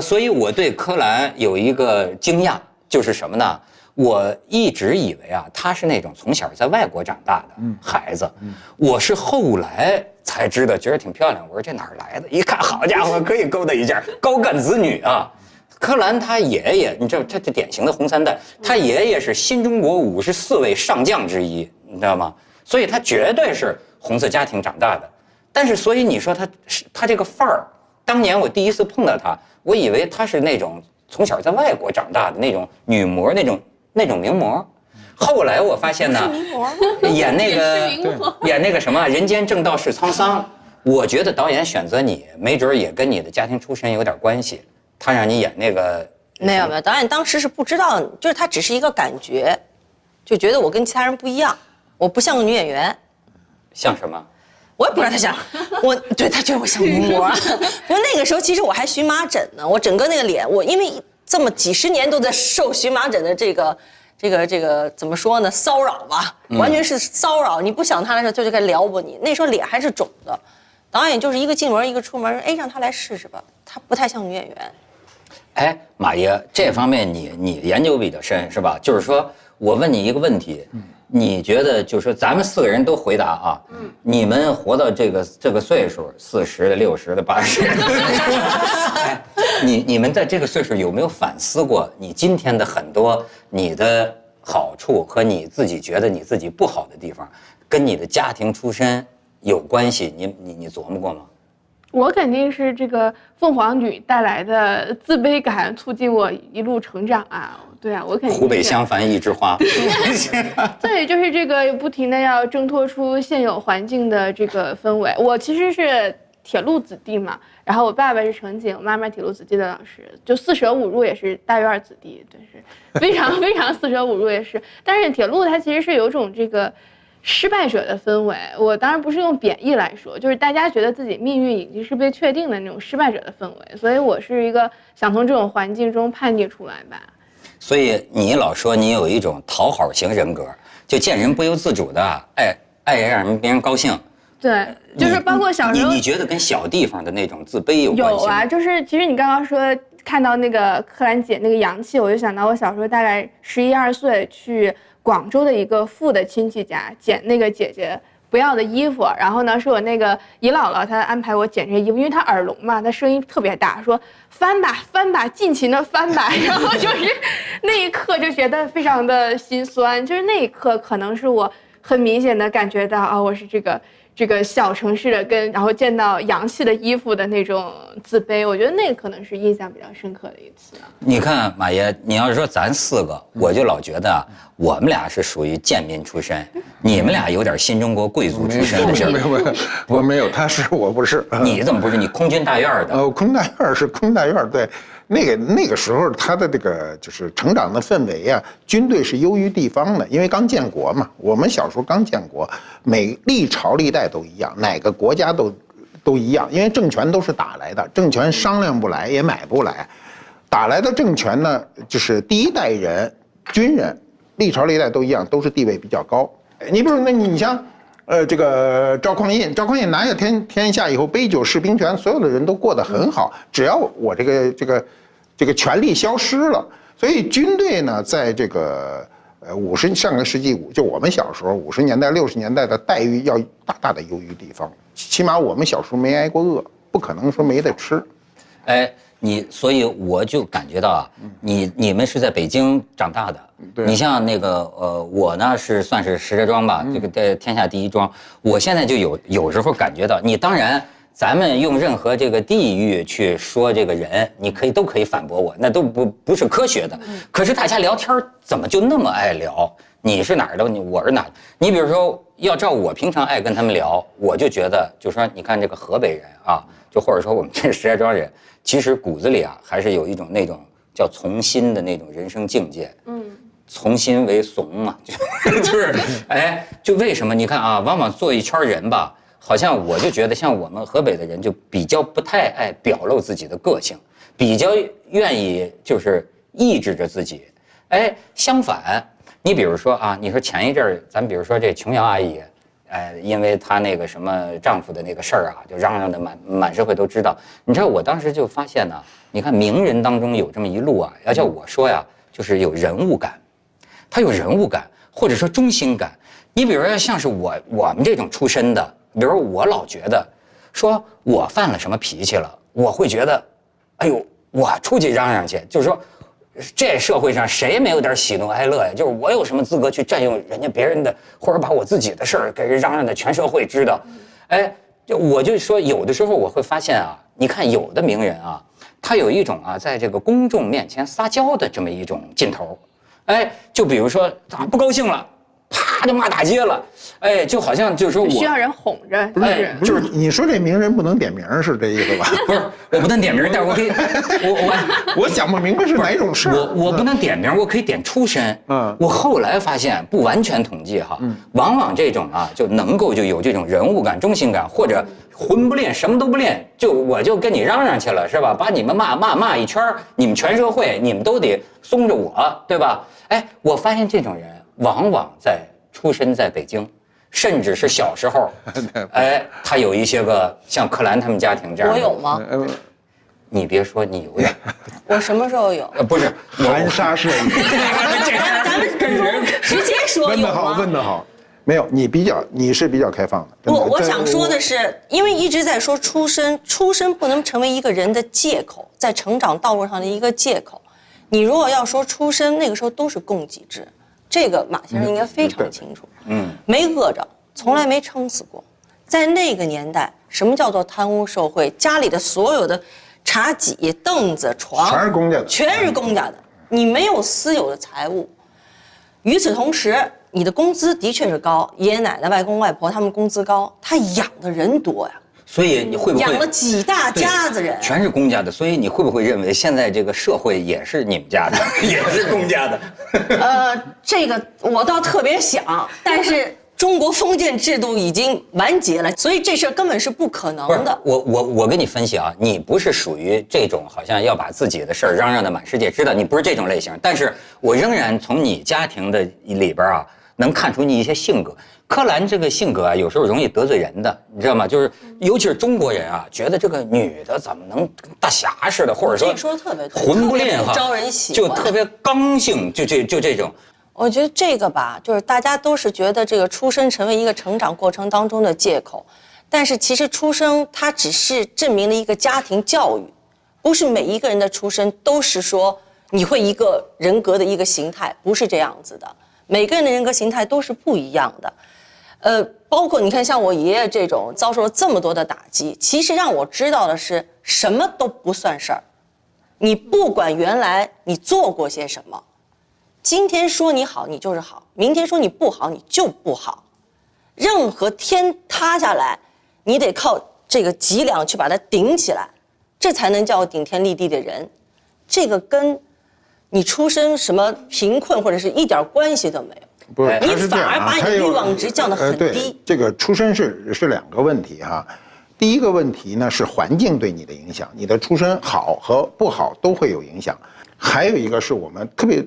所以我对柯蓝有一个惊讶，就是什么呢？我一直以为啊，他是那种从小在外国长大的孩子，我是后来才知道，觉得挺漂亮。我说这哪儿来的？一看，好家伙，可以勾搭一下，高干子女啊！柯蓝他爷爷，你知道，他这典型的红三代，他爷爷是新中国54位上将之一，你知道吗？所以他绝对是红色家庭长大的。但是，所以你说他这个范儿，当年我第一次碰到他，我以为他是那种从小在外国长大的那种女模，那种名模。后来我发现呢，演那个什么《人间正道是沧桑》，我觉得导演选择你，没准也跟你的家庭出身有点关系。他让你演那个，没有，导演当时是不知道，就是他只是一个感觉，就觉得我跟其他人不一样，我不像个女演员。像什么？我也不知道他想，对他觉得我像名模。不过那个时候其实我还荨麻疹呢，我整个那个脸，我因为这么几十年都在受荨麻疹的这个怎么说呢？骚扰吧，完全是骚扰。你不想他的时候，就该撩拨你。那时候脸还是肿的，导演就是一个进门一个出门，哎，让他来试试吧，他不太像女演员。哎，马爷，这方面你研究比较深是吧？就是说我问你一个问题，你觉得就是说咱们4个人都回答啊，你们活到这个岁数，40的、60的、80的，哎，你们在这个岁数有没有反思过你今天的很多你的好处和你自己觉得你自己不好的地方，跟你的家庭出身有关系？你琢磨过吗？我肯定是这个凤凰女带来的自卑感促进我一路成长啊！对啊，我肯定。湖北襄樊一枝花。对，就是这个不停的要挣脱出现有环境的这个氛围。我其实是铁路子弟嘛，然后我爸爸是乘警，我妈妈铁路子弟的老师，就四舍五入也是大院子弟，就是非常非常四舍五入也是。但是铁路它其实是有种这个失败者的氛围，我当然不是用贬义来说，就是大家觉得自己命运已经是被确定的那种失败者的氛围，所以我是一个想从这种环境中叛逆出来吧。所以你老说你有一种讨好型人格，就见人不由自主的爱让别人高兴。对，就是包括小时候，你觉得跟小地方的那种自卑有关系吗？有啊，就是其实你刚刚说看到那个柯蓝姐那个洋气，我就想到我小时候大概11、12岁去广州的一个富的亲戚家捡那个姐姐不要的衣服，然后呢是我那个姨姥姥她安排我捡这些衣服，因为她耳聋嘛，她声音特别大，说翻吧翻吧，尽情的翻吧，然后就是那一刻就觉得非常的心酸，就是那一刻可能是我很明显的感觉到啊，我是这个小城市的然后见到洋气的衣服的那种自卑，我觉得那个可能是印象比较深刻的一次。你看马爷，你要是说咱4个，我就老觉得啊，我们俩是属于贱民出身，你们俩有点新中国贵族出身的劲儿。没有，我没有，他是我不是。你怎么不是？你空军大院的。空大院是空大院，对。那个时候，他的这个就是成长的氛围啊，军队是优于地方的，因为刚建国嘛。我们小时候刚建国，每历朝历代都一样，哪个国家都一样，因为政权都是打来的，政权商量不来也买不来，打来的政权呢，就是第一代人军人，历朝历代都一样，都是地位比较高。你比如那你像。这个赵匡胤拿下天下以后，杯酒释兵权，所有的人都过得很好。只要我这个权力消失了，所以军队呢，在这个上个世纪就我们小时候50年代60年代的待遇要大大的优于地方，起码我们小时候没挨过饿，不可能说没得吃。哎，所以我就感觉到啊，你们是在北京长大的，你像那个我呢算是石家庄吧，这个天下第一庄。我现在就有时候感觉到，你当然咱们用任何这个地域去说这个人，你都可以反驳我，那都不是科学的。可是大家聊天怎么就那么爱聊？你是哪儿的？我是哪儿的？你比如说，要照我平常爱跟他们聊，我就觉得，就说你看这个河北人啊，就或者说我们这石家庄人。其实骨子里啊，还是有一种那种叫从心的那种人生境界。从心为怂嘛，就是哎，就为什么你看啊，往往做一圈人吧，好像我就觉得像我们河北的人就比较不太爱表露自己的个性，比较愿意就是抑制着自己。哎，相反，你比如说啊，你说前一阵儿咱比如说这琼瑶阿姨，因为她那个什么丈夫的那个事儿啊，就嚷嚷的满社会都知道。你知道我当时就发现呢，你看名人当中有这么一路啊，要叫我说呀，就是有人物感，他有人物感或者说中心感。你比如说像是我们这种出身的，比如说我老觉得，说我犯了什么脾气了，我会觉得，哎呦，我出去嚷嚷去，就是说。这社会上谁没有点喜怒哀乐呀？就是我有什么资格去占用人家别人的，或者把我自己的事儿给人嚷嚷的全社会知道？哎，我就说有的时候我会发现啊，你看有的名人啊，他有一种啊，在这个公众面前撒娇的这么一种劲头，哎，就比如说他不高兴了，啪就骂大街了，哎，就好像就是说我需要人哄着，不是，就是你说这名人不能点名是这意思吧？不是，我不能点名，但是我可以，我想不明白是哪种事儿。我不能点名，我可以点出身。我后来发现不完全统计哈，往往这种啊就能够就有这种人物感、中心感，或者魂不练什么都不练，我就跟你嚷嚷去了，是吧？把你们骂一圈，你们全社会你们都得松着我，对吧？哎，我发现这种人往往出身在北京。甚至是小时候，哎，他有一些个像柯蓝他们家庭这样。我有吗？你别说你有点。我什么时候有？不是含沙射影。咱们直接说有吗？问得好，没有，你是比较开放的。我想说的是，因为一直在说出身不能成为一个人的借口，在成长道路上的一个借口。你如果要说出身，那个时候都是供给制。这个马先生应该非常清楚，没饿着，从来没撑死过。在那个年代，什么叫做贪污受贿？家里的所有的茶几、凳子、床，全是公家的，全是公家的，你没有私有的财物。与此同时，你的工资的确是高，爷爷奶奶、外公外婆他们工资高，他养的人多呀。所以你会不会养了几大家子人，全是公家的？所以你会不会认为现在这个社会也是你们家的，也是公家的？这个我倒特别想，但是中国封建制度已经完结了，所以这事儿根本是不可能的。我跟你分析啊，你不是属于这种好像要把自己的事儿嚷嚷的满世界知道，你不是这种类型。但是我仍然从你家庭的里边啊，能看出你一些性格。柯蓝这个性格啊，有时候容易得罪人的，你知道吗？就是尤其是中国人啊，觉得这个女的怎么能大侠似的，或者说这说的特别对，魂不吝哈，招人喜欢，就特别刚性，就这种。我觉得这个吧，就是大家都是觉得这个出身成为一个成长过程当中的借口，但是其实出生它只是证明了一个家庭教育，不是每一个人的出身都是说你会一个人格的一个形态，不是这样子的，每个人的人格形态都是不一样的。包括你看，像我爷爷这种遭受了这么多的打击，其实让我知道的是，什么都不算事儿。你不管原来你做过些什么，今天说你好，你就是好；明天说你不好，你就不好。任何天塌下来，你得靠这个脊梁去把它顶起来，这才能叫顶天立地的人。这个跟你出身什么贫困或者是一点关系都没有。不是，你反而把你的欲望值降得很低。对，这个出身是两个问题哈。第一个问题呢是环境对你的影响，你的出身好和不好都会有影响。还有一个是我们特别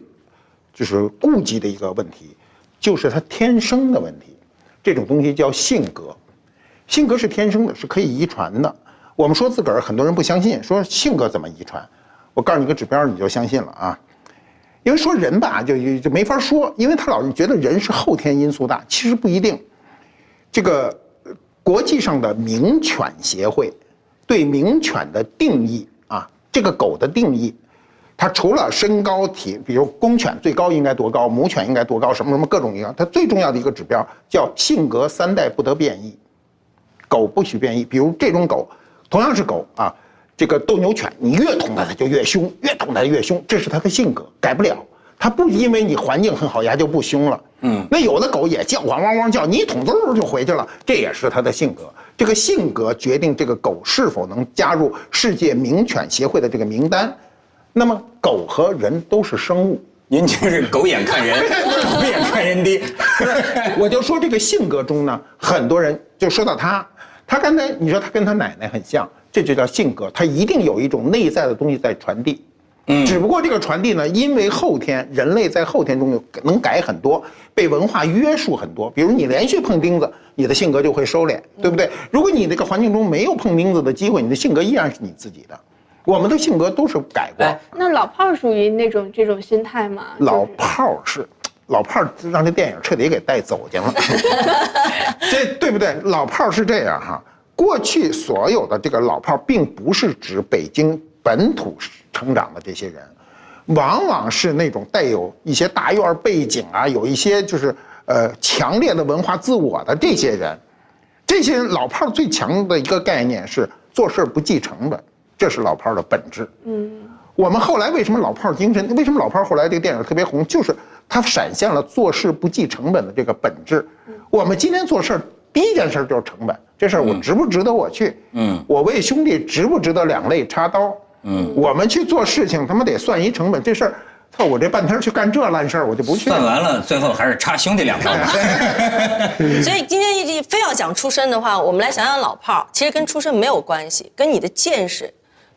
就是顾忌的一个问题，就是他天生的问题。这种东西叫性格，性格是天生的，是可以遗传的。我们说自个儿，很多人不相信，说性格怎么遗传？我告诉你个指标，你就相信了啊。因为说人吧，就没法说，因为他老是觉得人是后天因素大，其实不一定。这个国际上的名犬协会对名犬的定义啊，这个狗的定义，它除了身高体，比如公犬最高应该多高，母犬应该多高，什么什么各种一样，它最重要的一个指标叫性格3代不得变异，狗不许变异。比如这种狗，同样是狗啊。这个斗牛犬，你越捅它，它就越凶，越捅它越凶，这是它的性格，改不了。它不因为你环境很好，它就不凶了。那有的狗也叫，汪汪汪叫，你一捅嗖就回去了，这也是它的性格。这个性格决定这个狗是否能加入世界名犬协会的这个名单。那么，狗和人都是生物，您就是狗眼看人，狗眼看人低。我就说这个性格中呢，很多人就说到他刚才你说他跟他奶奶很像。这就叫性格，它一定有一种内在的东西在传递。只不过这个传递呢，因为后天人类在后天中能改很多，被文化约束很多。比如你连续碰钉子，你的性格就会收敛，对不对？如果你这个环境中没有碰钉子的机会，你的性格依然是你自己的。我们的性格都是改过。那老炮儿属于这种心态吗？老炮是。老炮儿让这电影彻底给带走进了，这对不对？老炮儿是这样哈，过去所有的这个老炮儿，并不是指北京本土成长的这些人，往往是那种带有一些大院背景啊，有一些就是强烈的文化自我的这些人。这些老炮儿最强的一个概念是做事不计成本，这是老炮儿的本质。我们后来为什么老炮儿精神？为什么老炮儿后来这个电影特别红？就是它闪现了做事不计成本的这个本质。我们今天做事第一件事就是成本，这事儿我值不值得我去？我为兄弟值不值得两肋插刀？我们去做事情他妈得算一成本，这事儿，操，我这半天去干这烂事儿，我就不去。算完了，最后还是插兄弟两刀。所以今天非要讲出身的话，我们来想想老炮儿，其实跟出身没有关系，跟你的见识，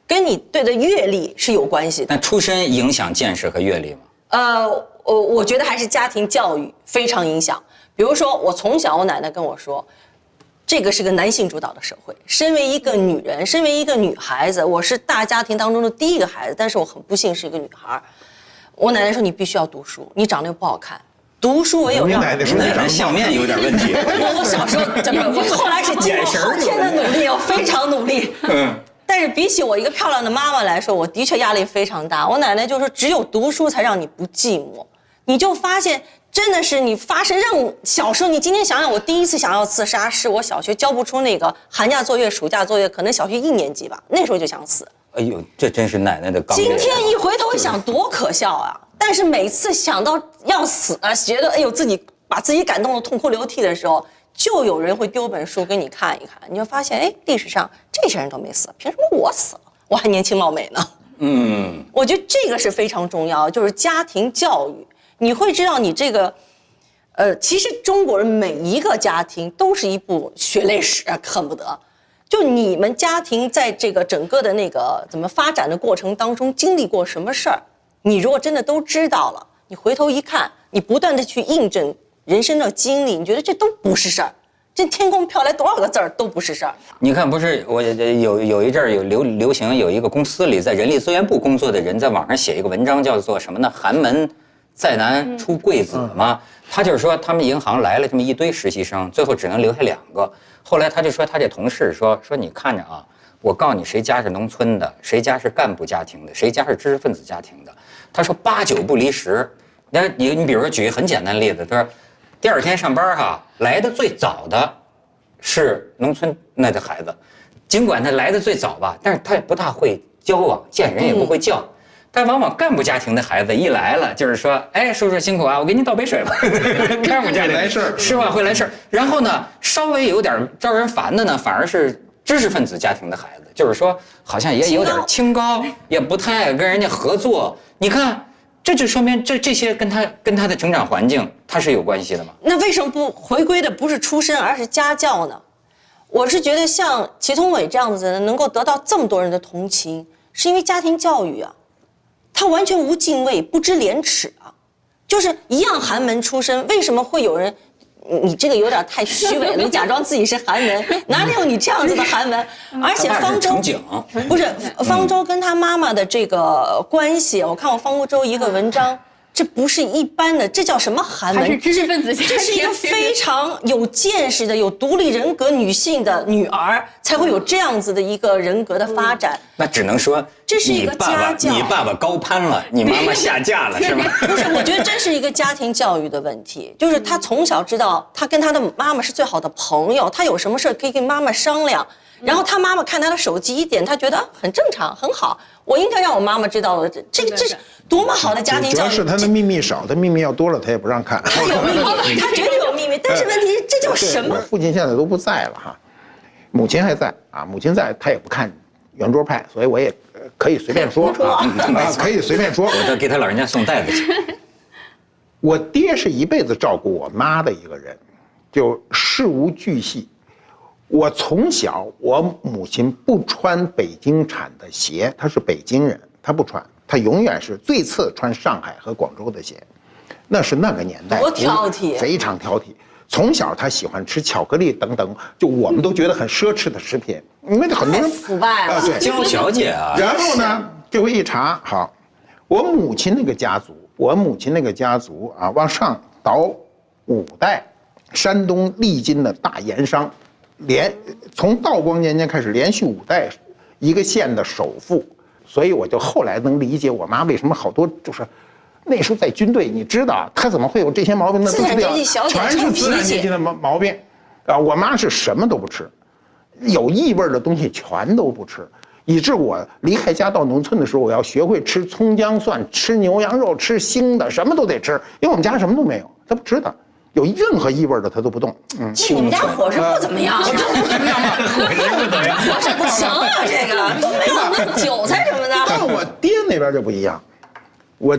跟你对的阅历是有关系的。但出身影响见识和阅历吗？我觉得还是家庭教育非常影响。比如说，我从小我奶奶跟我说，这个是个男性主导的社会。身为一个女人，身为一个女孩子，我是大家庭当中的第一个孩子，但是我很不幸是一个女孩。我奶奶说你必须要读书，你长得又不好看，读书唯有让奶奶相面有点问题。我小时候真的，我后来是经过后天的努力，我非常努力。但是比起我一个漂亮的妈妈来说，我的确压力非常大。我奶奶就说，只有读书才让你不寂寞。你就发现，真的是你发生任务。小时候，你今天想想，我第一次想要自杀，是我小学交不出那个寒假作业、暑假作业，可能小学1年级吧，那时候就想死。哎呦，这真是奶奶的刚烈。今天一回头想，多可笑啊！但是每次想到要死啊，觉得哎呦自己把自己感动得痛哭流涕的时候，就有人会丢本书给你看一看，你就发现，哎，历史上这些人都没死，凭什么我死了？我还年轻貌美呢。我觉得这个是非常重要，就是家庭教育。你会知道你这个，其实中国人每一个家庭都是一部血泪史，恨不得。就你们家庭在这个整个的那个怎么发展的过程当中经历过什么事儿，你如果真的都知道了，你回头一看，你不断的去印证人生的经历，你觉得这都不是事儿。这天空飘来多少个字儿都不是事儿。你看，不是我有一阵儿有流行，有一个公司里在人力资源部工作的人在网上写一个文章，叫做什么呢？寒门再难出贵子嘛。他就是说，他们银行来了这么一堆实习生，最后只能留下2个。后来他就说，他这同事说你看着啊，我告诉你，谁家是农村的，谁家是干部家庭的，谁家是知识分子家庭的。他说8、9不离10。你比如说举一个很简单的例子，他说第2天上班哈，来的最早的是农村那的孩子，尽管他来的最早吧，但是他也不大会交往，见人也不会叫。但往往干部家庭的孩子一来了，就是说，哎，叔叔辛苦啊，我给你倒杯水吧。干部家庭来事儿是吧？会来事儿。然后呢，稍微有点招人烦的呢，反而是知识分子家庭的孩子，就是说好像也有点清高，也不太爱跟人家合作。你看，这就说明这些跟他的成长环境他是有关系的嘛？那为什么不回归的不是出身，而是家教呢？我是觉得像祁同伟这样子的人能够得到这么多人的同情，是因为家庭教育啊。他完全无敬畏，不知廉耻啊！就是一样寒门出身，为什么会有人？你这个有点太虚伪了，你假装自己是寒门，哪里有你这样子的寒门？而且方舟不是方舟跟他妈妈的这个关系，我看过方舟一个文章。这不是一般的，这叫什么寒门？她是知识分子家庭，这是一个非常有见识的、有独立人格女性的女儿，才会有这样子的一个人格的发展。那只能说这是一个家教。你爸爸高攀了，你妈妈下嫁了，是吗？不是，我觉得真是一个家庭教育的问题。就是他从小知道，他跟他的妈妈是最好的朋友，他有什么事可以跟妈妈商量。然后他妈妈看他的手机一点，他觉得很正常，很好。我应该让我妈妈知道的，这是多么好的家庭教育。主要是他的秘密少，他秘密要多了，他也不让看。他有秘密，他绝对有秘密。但是问题是，这叫什么？父亲现在都不在了哈，母亲还在啊。母亲在，他也不看圆桌派，所以我也可以随便说啊，可以随便说。我都给他老人家送袋子去。我爹是一辈子照顾我妈的一个人，就事无巨细。我从小，我母亲不穿北京产的鞋，她是北京人，她不穿，他永远是最次穿上海和广州的鞋，那是那个年代，多挑剔，非常挑剔。从小他喜欢吃巧克力等等，就我们都觉得很奢侈的食品，因为很多人腐败了。对，娇小姐啊。然后呢，这回一查，好，我母亲那个家族啊，往上倒5代，山东历经的大盐商，从道光年间开始连续5代一个县的首富，所以我就后来能理解我妈为什么好多就是那时候在军队，你知道她怎么会有这些毛病呢？自然年纪小点，全是自然年纪的毛病啊！我妈是什么都不吃，有异味的东西全都不吃，以致我离开家到农村的时候，我要学会吃葱姜蒜，吃牛羊肉，吃腥的，什么都得吃，因为我们家什么都没有，她不吃的。有任何异味的他都不动。你们家伙食不怎么样，不怎么样吗？伙食不怎么样，伙食不行啊，这个都没有那韭菜什么的。但我爹那边就不一样，我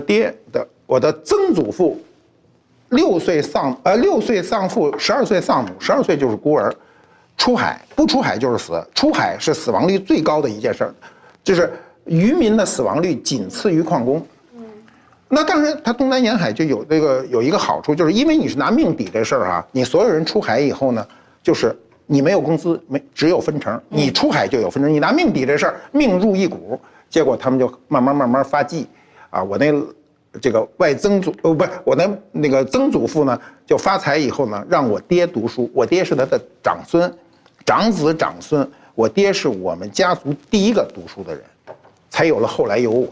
的曾祖父6岁丧父，12岁丧母，12岁就是孤儿，出海不出海就是死，出海是死亡率最高的一件事儿，就是渔民的死亡率仅次于矿工。那当然，他东南沿海就有一个好处，就是因为你是拿命抵这事儿哈，你所有人出海以后呢，就是你没有工资，只有分成，你出海就有分成，你拿命抵这事儿，命入一股，结果他们就慢慢发迹，啊，我这个我的那个曾祖父呢，就发财以后呢，让我爹读书，我爹是他的长子长孙，我爹是我们家族第一个读书的人，才有了后来有我。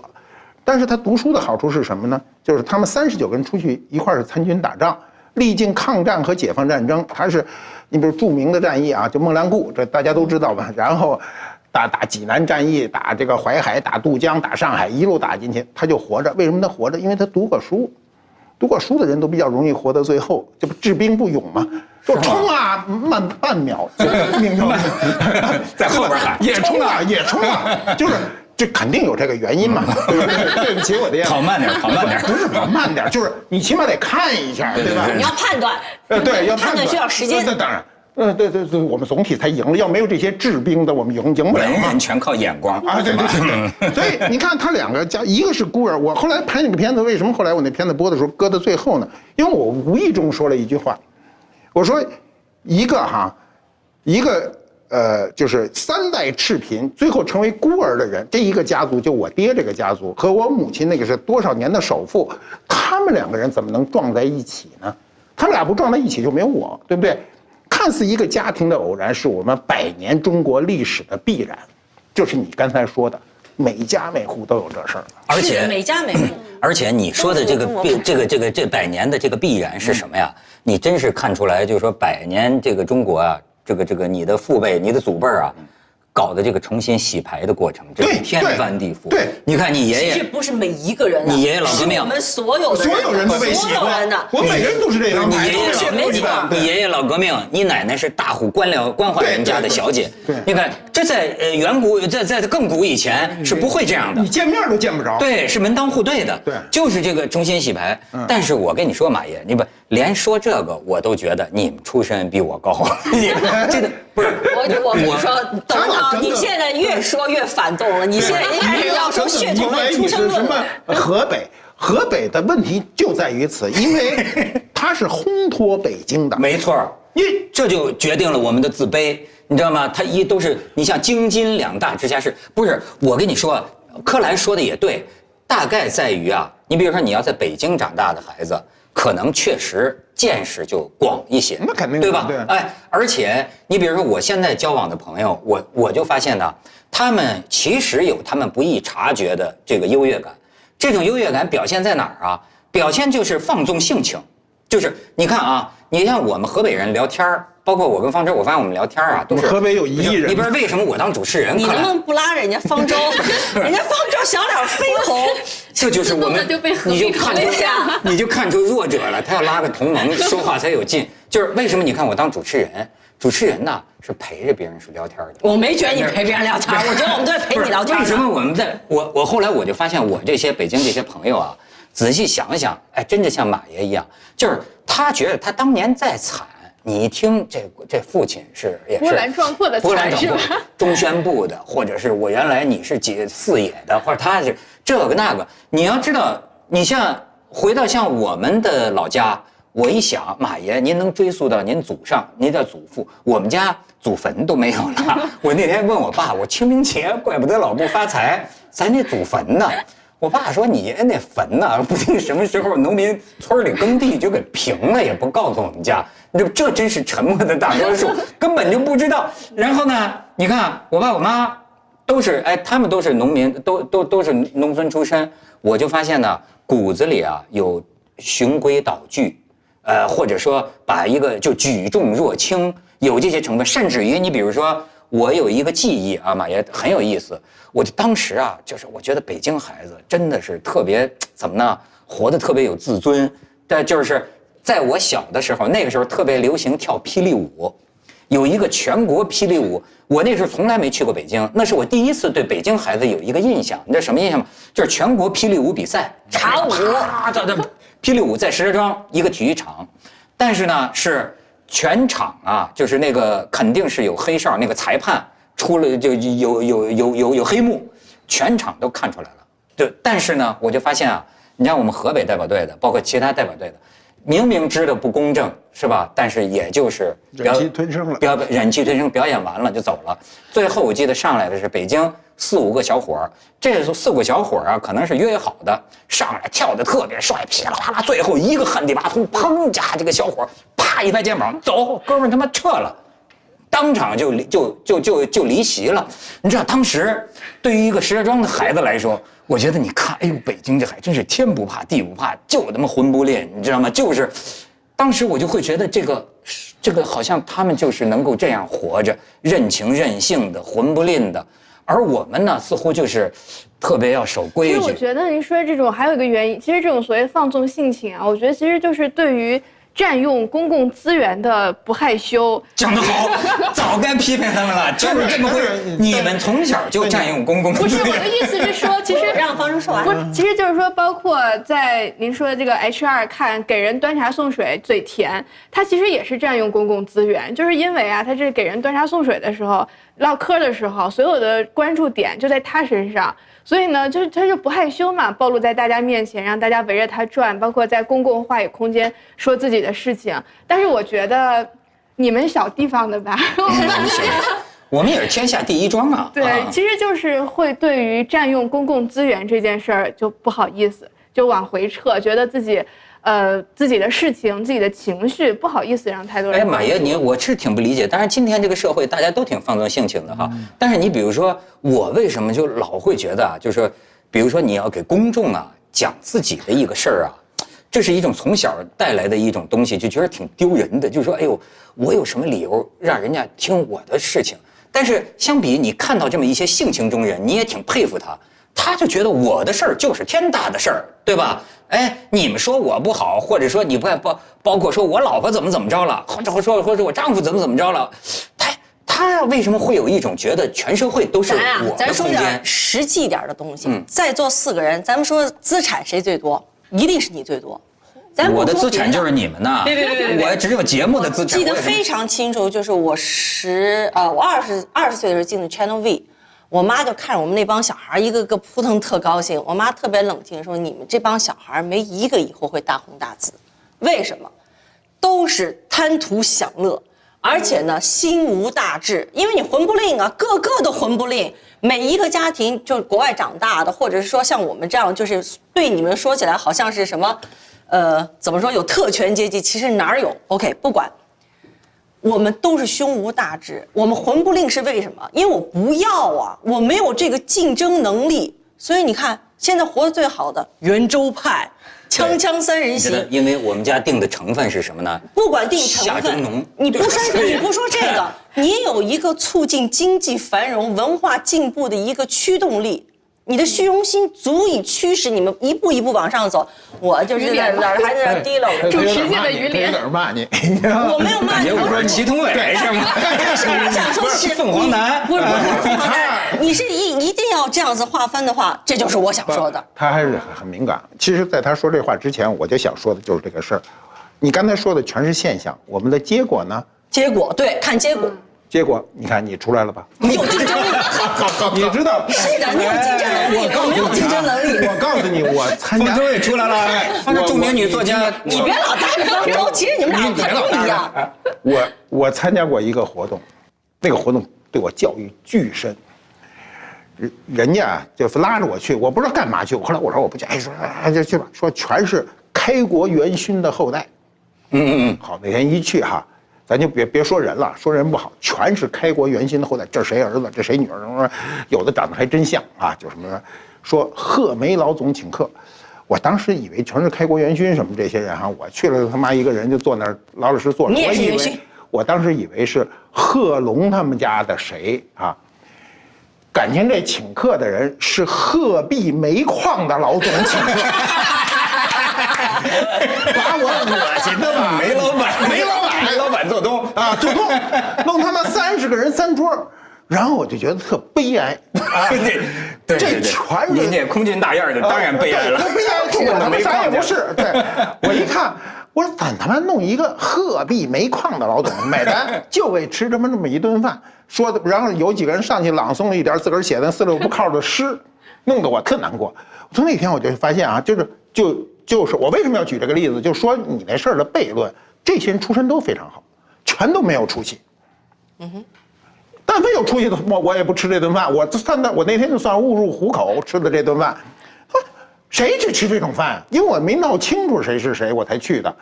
但是他读书的好处是什么呢？就是他们39个人出去一块儿是参军打仗，历经抗战和解放战争。他是，你比如著名的战役啊，就孟良崮，这大家都知道吧？然后打济南战役，打这个淮海，打渡江，打上海，一路打进去，他就活着。为什么他活着？因为他读过书。读过书的人都比较容易活到最后，这不治兵不勇吗？就冲啊，慢半秒，命中在后边喊也冲啊，就是。这肯定有这个原因嘛，对不起我爹，跑慢点，不是跑慢点，就是你起码得看一下，对吧？你要判断，对，要判断需要时间。那当然，对，我们总体才赢了，要没有这些治兵的，我们赢不了嘛。人全靠眼光啊，对。所以你看他两个家，一个是孤儿，我后来拍那个片子，为什么后来我那片子播的时候搁到最后呢？因为我无意中说了一句话，我说一个就是3代赤贫，最后成为孤儿的人，这一个家族就我爹这个家族和我母亲那个是多少年的首富，他们2个人怎么能撞在一起呢？他们俩不撞在一起就没有我，对不对？看似一个家庭的偶然，是我们100年中国历史的必然，就是你刚才说的，每家每户都有这事儿，而且每家每户。而且你说的这100年的这个必然是什么呀？你真是看出来，就是说100年这个中国啊。这个你的父辈、你的祖辈啊，搞的这个重新洗牌的过程，这是天翻地覆。对，你看你爷爷，这不是每一个人，你爷爷老革命，我们所有人都被洗过，我每个人都是这样。你爷爷老革命，你奶奶是大户官宦人家的小姐。对，你看这在远古，在更古以前是不会这样的，你见面都见不着。对，是门当户对的。对，就是这个重新洗牌。但是我跟你说，马爷，你不连说这个我都觉得你们出身比我高。这个不是我跟你说，等等，你现在越说越反动了。你现在应该是要说血统论、出生论。河北的问题就在于此，因为它是烘托北京的。没错，这就决定了我们的自卑，你知道吗？它都是你像京津2大直辖市，不是我跟你说，柯蓝说的也对，大概在于啊，你比如说你要在北京长大的孩子。可能确实见识就广一些，那肯定对吧？对，哎，而且你比如说我现在交往的朋友，我就发现呢，他们其实有他们不易察觉的这个优越感。这种优越感表现在哪儿啊？表现就是放纵性情，就是你看啊，你像我们河北人聊天儿，包括我跟方舟，我发现我们聊天啊，都是河北有1亿人。你不知道为什么我当主持人？你能不能不拉人家方舟？人家方舟小脸绯红。这就是我们，你就看出弱者了。他要拉个同盟，说话才有劲。就是为什么你看我当主持人，主持人呢是陪着别人是聊天的。我没觉得你陪别人聊天，我觉得我们都在陪你聊天。为什么我们我后来我就发现我这些北京这些朋友啊，仔细想想，哎，真的像马爷一样，就是他觉得他当年再惨。你一听这父亲也是波澜壮阔的惨是吧？中宣部的，或者是我原来你是4野的，或者他是这个那个。你要知道，你像回到像我们的老家，我一想，马爷您能追溯到您祖上，您的祖父，我们家祖坟都没有了。我那天问我爸，我清明节怪不得老不发财，咱那祖坟呢？我爸说：“你那坟呢，不定什么时候农民村里耕地就给平了，也不告诉我们家。这真是沉默的大多数，根本就不知道。然后呢，你看我爸我妈都是，他们都是农民，都是农村出身。我就发现呢，骨子里啊有循规蹈矩，或者说把一个就举重若轻，有这些成分。甚至于你比如说，我有一个记忆啊，马爷很有意思。”我就当时啊，就是我觉得北京孩子真的是特别怎么呢，活得特别有自尊。但就是在我小的时候，那个时候特别流行跳霹雳舞，有一个全国霹雳舞。我那时候从来没去过北京，那是我第一次对北京孩子有一个印象。你知道什么印象吗？就是全国霹雳舞比赛，茶舞，霹雳舞在石家庄一个体育场，但是呢是全场啊，就是那个肯定是有黑哨，那个裁判。出了就有黑幕，全场都看出来了。对，但是呢，我就发现啊，你像我们河北代表队的，包括其他代表队的，明明知道不公正是吧？但是也就是忍气吞声了，忍气吞声，表演完了就走了。最后我记得上来的是北京4、5个小伙儿，这4、5个小伙儿啊，可能是约好的，上来跳得特别帅，噼里啪啦，最后一个旱地拔葱，砰家这个小伙儿啪一拍肩膀，走，哥们儿他妈撤了。当场就离席了，你知道当时对于一个石家庄的孩子来说，我觉得你看，哎呦，北京这还真是天不怕地不怕，就他妈魂不吝，你知道吗？就是，当时我就会觉得这个好像他们就是能够这样活着，任情任性的，魂不吝的，而我们呢，似乎就是特别要守规矩。其实我觉得您说这种还有一个原因，其实这种所谓放纵性情啊，我觉得其实就是对于。占用公共资源的不害羞，讲得好，早该批评他们了。就是这么回事，你们从小就占用公共资源。不是我的意思是说，其实让方叔说完。不是，其实就是说，包括在您说的这个 HR 看给人端茶送水嘴甜，他其实也是占用公共资源，就是因为啊，他这给人端茶送水的时候，唠嗑的时候，所有的关注点就在他身上。所以呢，他就不害羞嘛，暴露在大家面前，让大家围着他转，包括在公共话语空间说自己的事情。但是我觉得，你们小地方的吧，我们也是天下第一庄啊。对，其实就是会对于占用公共资源这件事儿就不好意思，就往回撤，觉得自己的事情、自己的情绪不好意思让太多人。马爷，我是挺不理解。当然，今天这个社会大家都挺放纵性情的哈。但是你比如说，我为什么就老会觉得啊，就是说，比如说你要给公众啊讲自己的一个事儿啊，这是一种从小带来的一种东西，就觉得挺丢人的。就是说，哎呦，我有什么理由让人家听我的事情？但是相比你看到这么一些性情中人，你也挺佩服他。他就觉得我的事儿就是天大的事儿，对吧？哎，你们说我不好，或者说你不包括说我老婆怎么着了，或者我丈夫怎么着了，他为什么会有一种觉得全社会都是我的空间？咱说点实际点的东西。在座4个人，咱们说资产谁最多？一定是你最多。我的资产就是你们呐！别，我只有节目的资产。记得非常清楚，就是我20岁的时候进的 Channel V。我妈就看着我们那帮小孩一个个扑腾特高兴，我妈特别冷静说：“你们这帮小孩没一个以后会大红大紫，为什么？都是贪图享乐，而且呢心无大志，因为你魂不吝啊，个个都魂不吝。每一个家庭就国外长大的，或者是说像我们这样，就是对你们说起来好像是什么，怎么说有特权阶级，其实哪儿有 ？OK， 不管。”我们都是胸无大志，我们魂不吝是为什么？因为我不要啊，我没有这个竞争能力。所以你看，现在活得最好的圆州派，锵锵三人行。因为我们家定的成分是什么呢？不管定成分，你不说这个，你有一个促进经济繁荣、文化进步的一个驱动力。你的虚荣心足以驱使你们一步一步往上走。我就是在哪儿还在那儿低了，主持界的鱼脸，有点骂你。我没有骂你，我说祁同伟是吗？我想说的是凤凰男，不是凤凰男，你是一定要这样子划分的话，这就是我想说的。他还是很敏感。其实，在他说这话之前，我就想说的就是这个事儿。你刚才说的全是现象，我们的结果呢？结果对，看结果。结果你看你出来了吧？有竞争力，你知道？是的，你有竞争能力，我没有竞争能力。我告诉你，我参加方舟也出来了，方舟著名女作家。你别老带着方舟，其实你们俩看都一样。我参加过一个活动，那个活动对我教育巨深。人家就拉着我去，我不知道干嘛去。后来我说我不去，说就去吧，说全是开国元勋的后代。好，那天一去哈，咱就别说人了，说人不好，全是开国元勋的后代。这谁儿子，这谁女儿，有的长得还真像啊，就什么说贺梅老总请客。我当时以为全是开国元勋什么这些人哈，我去了他妈一个人就坐那儿老老实实坐着。你也是元勋？我当时以为是贺龙他们家的谁啊？感情这请客的人是鹤壁煤矿的老总请客，把我恶心的吧？煤老板做东啊，做东，弄他妈30个人3桌，然后我就觉得特悲哀啊！对，这全是您这空军大院的，当然悲哀了。悲哀，我他妈啥也不是。对，我一看，我说咱他妈弄一个鹤壁煤矿的老总买单，就为吃这么一顿饭。说的，然后有几个人上去朗诵了一点自个儿写的4、6不靠的诗，弄得我特难过。从那天我就发现啊，就是我为什么要举这个例子，就说你那事儿的悖论，这些人出身都非常好，全都没有出息。但凡有出息的，我也不吃这顿饭。我那天就算误入虎口吃的这顿饭，谁去吃这种饭？因为我没闹清楚谁是谁，我才去的。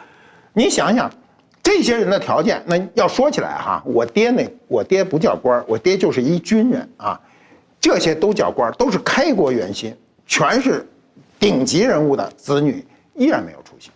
你想想。这些人的条件，那要说起来哈，我爹不叫官，我爹就是一军人啊，这些都叫官，都是开国元勋，全是顶级人物的子女，依然没有出息，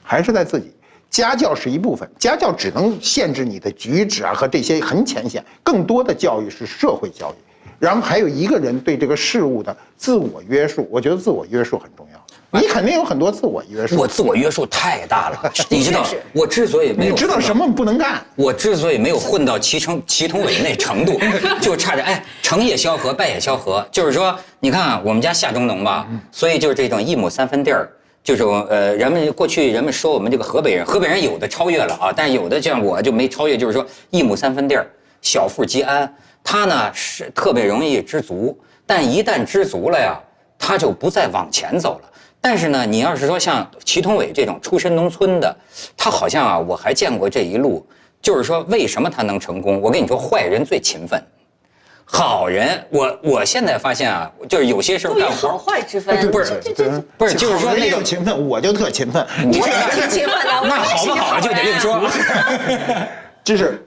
还是在自己。家教是一部分，家教只能限制你的举止啊和这些很浅显，更多的教育是社会教育，然后还有一个人对这个事物的自我约束，我觉得自我约束很重要。你肯定有很多自我约束，我自我约束太大了。你知道，我之所以没有，你知道什么不能干？我之所以没有混到祁同伟那程度，就差点成也萧何，败也萧何。就是说，你看我们家下中农吧，所以就是这种1亩3分地儿，这种过去人们说我们这个河北人有的超越了啊，但是有的像我就没超越，就是说1亩3分地儿，小富即安。他呢是特别容易知足，但一旦知足了呀，他就不再往前走了。但是呢，你要是说像祁同伟这种出身农村的，他好像啊，我还见过这一路，就是说为什么他能成功？我跟你说，坏人最勤奋，好人，我现在发现啊，就是有些时候干活好坏之分，不是，就是说那种勤奋，我就特勤奋，我也挺勤奋的，那好不好就得另说。就是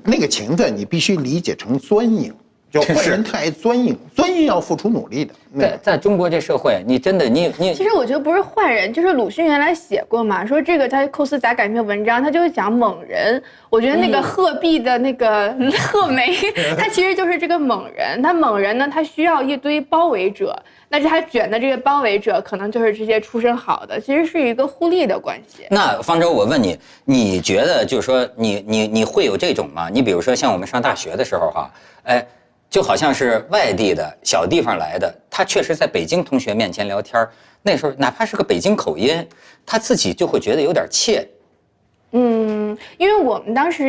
那个勤奋，你必须理解成钻营。就坏人特爱钻营，钻营要付出努力的。在中国这社会，你真的你，其实我觉得不是坏人，就是鲁迅原来写过嘛，说这个他寇斯杂感篇文章，他就是讲猛人。我觉得那个鹤壁的那个鹤梅，他其实就是这个猛人。他猛人呢，他需要一堆包围者，那他卷的这个包围者，可能就是这些出身好的，其实是一个互利的关系。那方舟，我问你，你觉得就是说你会有这种吗？你比如说像我们上大学的时候哈，就好像是外地的小地方来的，他确实在北京同学面前聊天，那时候哪怕是个北京口音，他自己就会觉得有点怯。因为我们当时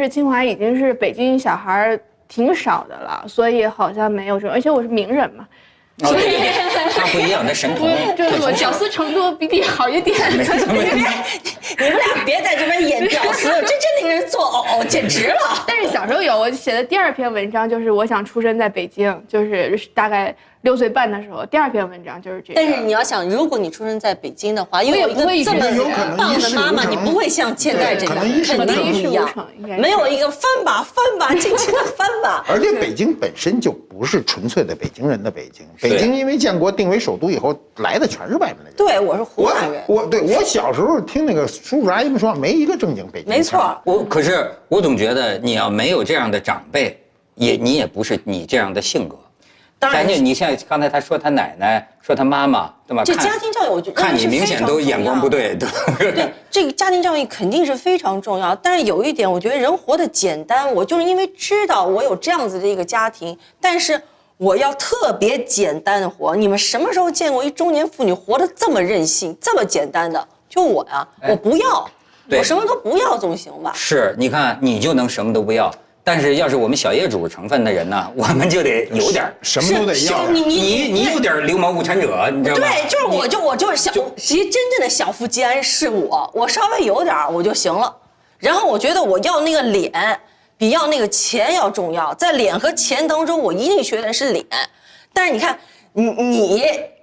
清华已经是北京小孩挺少的了，所以好像没有这种，而且我是名人嘛。所以他不一样的神童，就是我屌丝程度比你好一点。你们俩别在这边演屌丝，这真令人作呕，简直了。但是小时候有，我写的第2篇文章就是我想出生在北京，就是大概6岁半的时候，第2篇文章就是这个。但是你要想，如果你出生在北京的话，因为有一个这么棒的妈妈，你不会像现在这个，肯定不一样，没有一个翻吧，尽情的翻吧。而且北京本身就不是纯粹的北京人的北京，北京因为建国定为首都以后，来的全是外面的人。对，我是湖南人。我小时候听那个叔叔阿姨们说，没一个正经北京人。没错，可是我总觉得你要没有这样的长辈，你也不是你这样的性格。当然，你像刚才他说他奶奶，说他妈妈，对吧？这家庭教育，我觉得看你明显都眼光不对，对，这个家庭教育肯定是非常重要。但是有一点，我觉得人活得简单，我就是因为知道我有这样子的一个家庭，但是我要特别简单的活。你们什么时候见过一中年妇女活得这么任性、这么简单的？就我呀，我不要，我什么都不要总行吧？是，你看你就能什么都不要。但是要是我们小业主成分的人呢，我们就得有点什么都得要。你有点流氓无产者，你知道吗？对，就是我就是想，其实真正的小富即安是我稍微有点我就行了。然后我觉得我要那个脸，比要那个钱要重要。在脸和钱当中，我一定选的是脸。但是你看，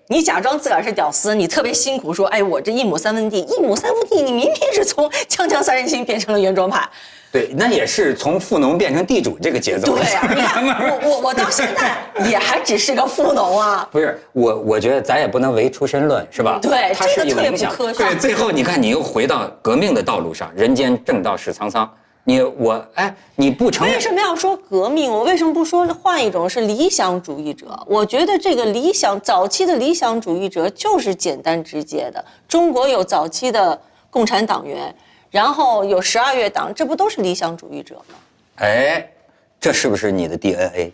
你假装自个儿是屌丝，你特别辛苦说，哎，我这1亩3分地，1亩3分地，你明明是从锵锵三人行变成了圆桌派。对，那也是从富农变成地主这个节奏。对啊，你看我到现在也还只是个富农啊。不是我觉得咱也不能唯出身论，是吧？对，它是有影响。对，最后你看你又回到革命的道路上，人间正道是沧桑。你不承认？为什么要说革命？我为什么不说换一种是理想主义者？我觉得这个早期的理想主义者就是简单直接的。中国有早期的共产党员，然后有12月党，这不都是理想主义者吗？哎，这是不是你的 DNA？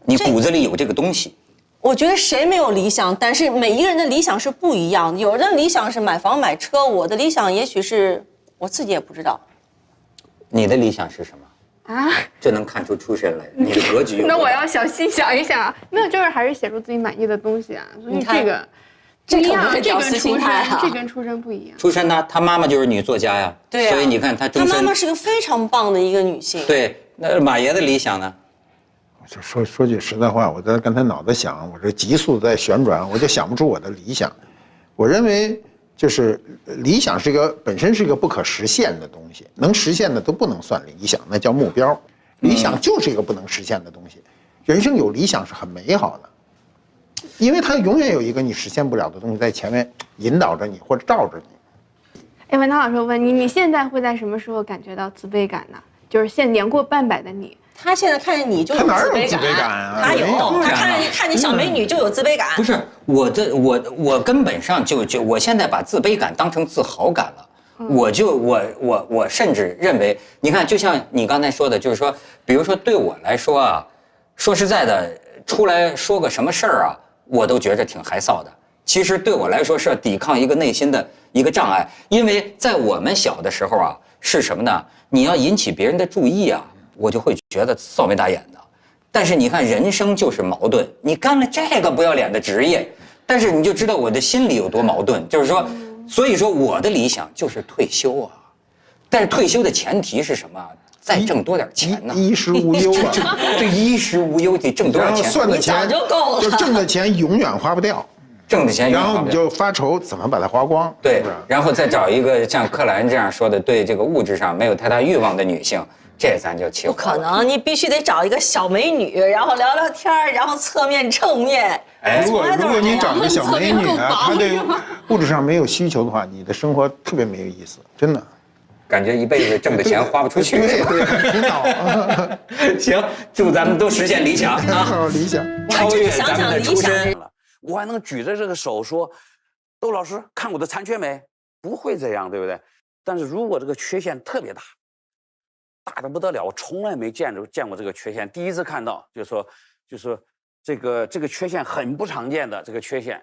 你骨子里有这个东西。我觉得谁没有理想，但是每一个人的理想是不一样的。有人的理想是买房买车，我的理想也许是我自己也不知道。你的理想是什么啊？这能看出身来，你的格局。那我要小心想一想啊，没有，就是还是写出自己满意的东西啊。所以这可不是屌丝心态啊，这跟出身不一样。出身他妈妈就是女作家呀，对啊，所以你看他妈妈是个非常棒的一个女性。对，那马爷的理想呢？就说句实在话，我在刚才脑子想，我这急速在旋转，我就想不出我的理想。我认为就是理想是本身是一个不可实现的东西，能实现的都不能算理想，那叫目标。理想就是一个不能实现的东西。人生有理想是很美好的，因为它永远有一个你实现不了的东西在前面引导着你或者罩着你。哎，文涛老师，我问你，你现在会在什么时候感觉到自卑感呢？就是年过半百的你。他现在看见你就有自卑感啊！他有，他看见小美女就有自卑感。不是我根本上就我现在把自卑感当成自豪感了。我甚至认为，你看，就像你刚才说的，就是说，比如说对我来说啊，说实在的，出来说个什么事儿啊，我都觉着挺害臊的。其实对我来说是要抵抗一个内心的一个障碍，因为在我们小的时候啊，是什么呢？你要引起别人的注意啊。我就会觉得臊眉大眼的，但是你看人生就是矛盾，你干了这个不要脸的职业，但是你就知道我的心里有多矛盾，就是说，所以说我的理想就是退休啊，但是退休的前提是什么？再挣多点钱呢？衣食无忧啊，对，衣食无忧得挣多少钱？然后算的钱就够了，就挣的钱永远花不掉。挣的钱，然后你就发愁怎么把它花光，对，然后再找一个像克兰这样说的，对这个物质上没有太大欲望的女性。这咱就起火了。不可能，你必须得找一个小美女，然后聊聊天，然后侧面正面。如果你找个小美女啊，她对物质上没有需求的话，你的生活特别没有意思，真的。感觉一辈子挣的钱花不出去。对，挺恼。行，祝咱们都实现理想啊！理想，超越咱们的出身。我还能举着这个手说：“窦老师，看我的残缺没？”不会这样，对不对？但是如果这个缺陷特别大。大得不得了，我从来没见过这个缺陷，第一次看到，就是说这个缺陷很不常见的这个缺陷，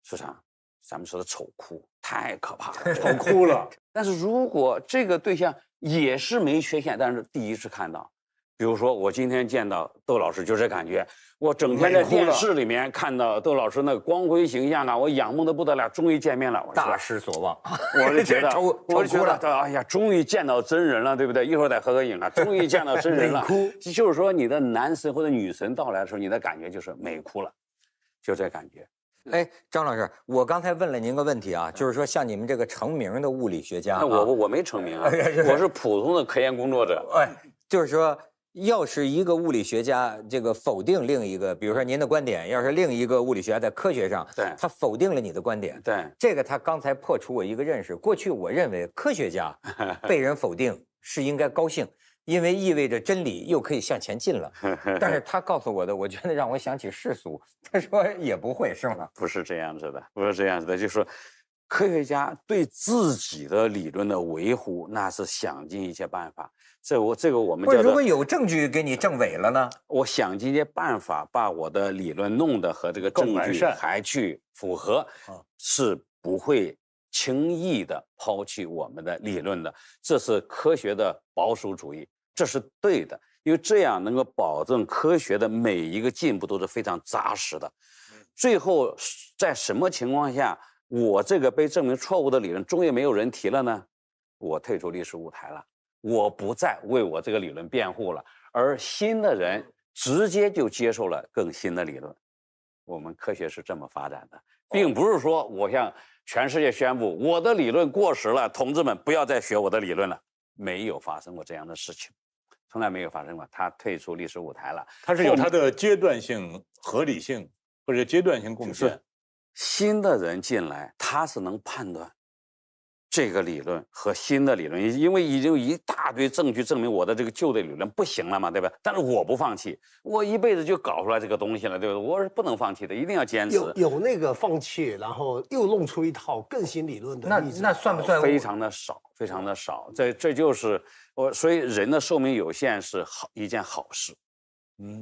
是啥？咱们说的丑哭，太可怕了，丑哭了。但是如果这个对象也是没缺陷，但是第一次看到，比如说我今天见到窦老师就这感觉，我整天在电视里面看到窦老师那个光辉形象啊，我仰慕的不得了，终于见面了，大失所望。我就觉得，哎呀，终于见到真人了，对不对？一会儿再合个影啊，终于见到真人了。就是说，你的男神或者女神到来的时候，你的感觉就是美哭了，就这感觉。哎，张老师，我刚才问了您个问题啊，就是说像你们这个成名的物理学家，我没成名啊，我是普通的科研工作者。哎，就是说。要是一个物理学家这个否定另一个，比如说您的观点，要是另一个物理学家在科学上，对，他否定了你的观点，对，这个他刚才破除我一个认识。过去我认为科学家被人否定是应该高兴，因为意味着真理又可以向前进了。但是他告诉我的，我觉得让我想起世俗。他说也不会，是吗？不是这样子的，不是这样子的，就是说。科学家对自己的理论的维护，那是想尽一切办法。这个我们叫做，如果有证据给你证伪了呢？我想尽一切办法把我的理论弄得和这个证据还去符合，是不会轻易的抛弃我们的理论的。这是科学的保守主义。这是对的，因为这样能够保证科学的每一个进步都是非常扎实的。最后在什么情况下，我这个被证明错误的理论终于没有人提了呢？我退出历史舞台了，我不再为我这个理论辩护了，而新的人直接就接受了更新的理论。我们科学是这么发展的，并不是说我向全世界宣布我的理论过时了，同志们不要再学我的理论了。没有发生过这样的事情，从来没有发生过。他退出历史舞台了，他是有他的阶段性合理性或者阶段性贡献。新的人进来，他是能判断这个理论和新的理论，因为已经有一大堆证据证明我的这个旧的理论不行了嘛，对吧？但是我不放弃，我一辈子就搞出来这个东西了，对不对？我是不能放弃的，一定要坚持。有那个放弃，然后又弄出一套更新理论的例子，那算不算？非常的少，非常的少。这就是所以人的寿命有限是一件好事。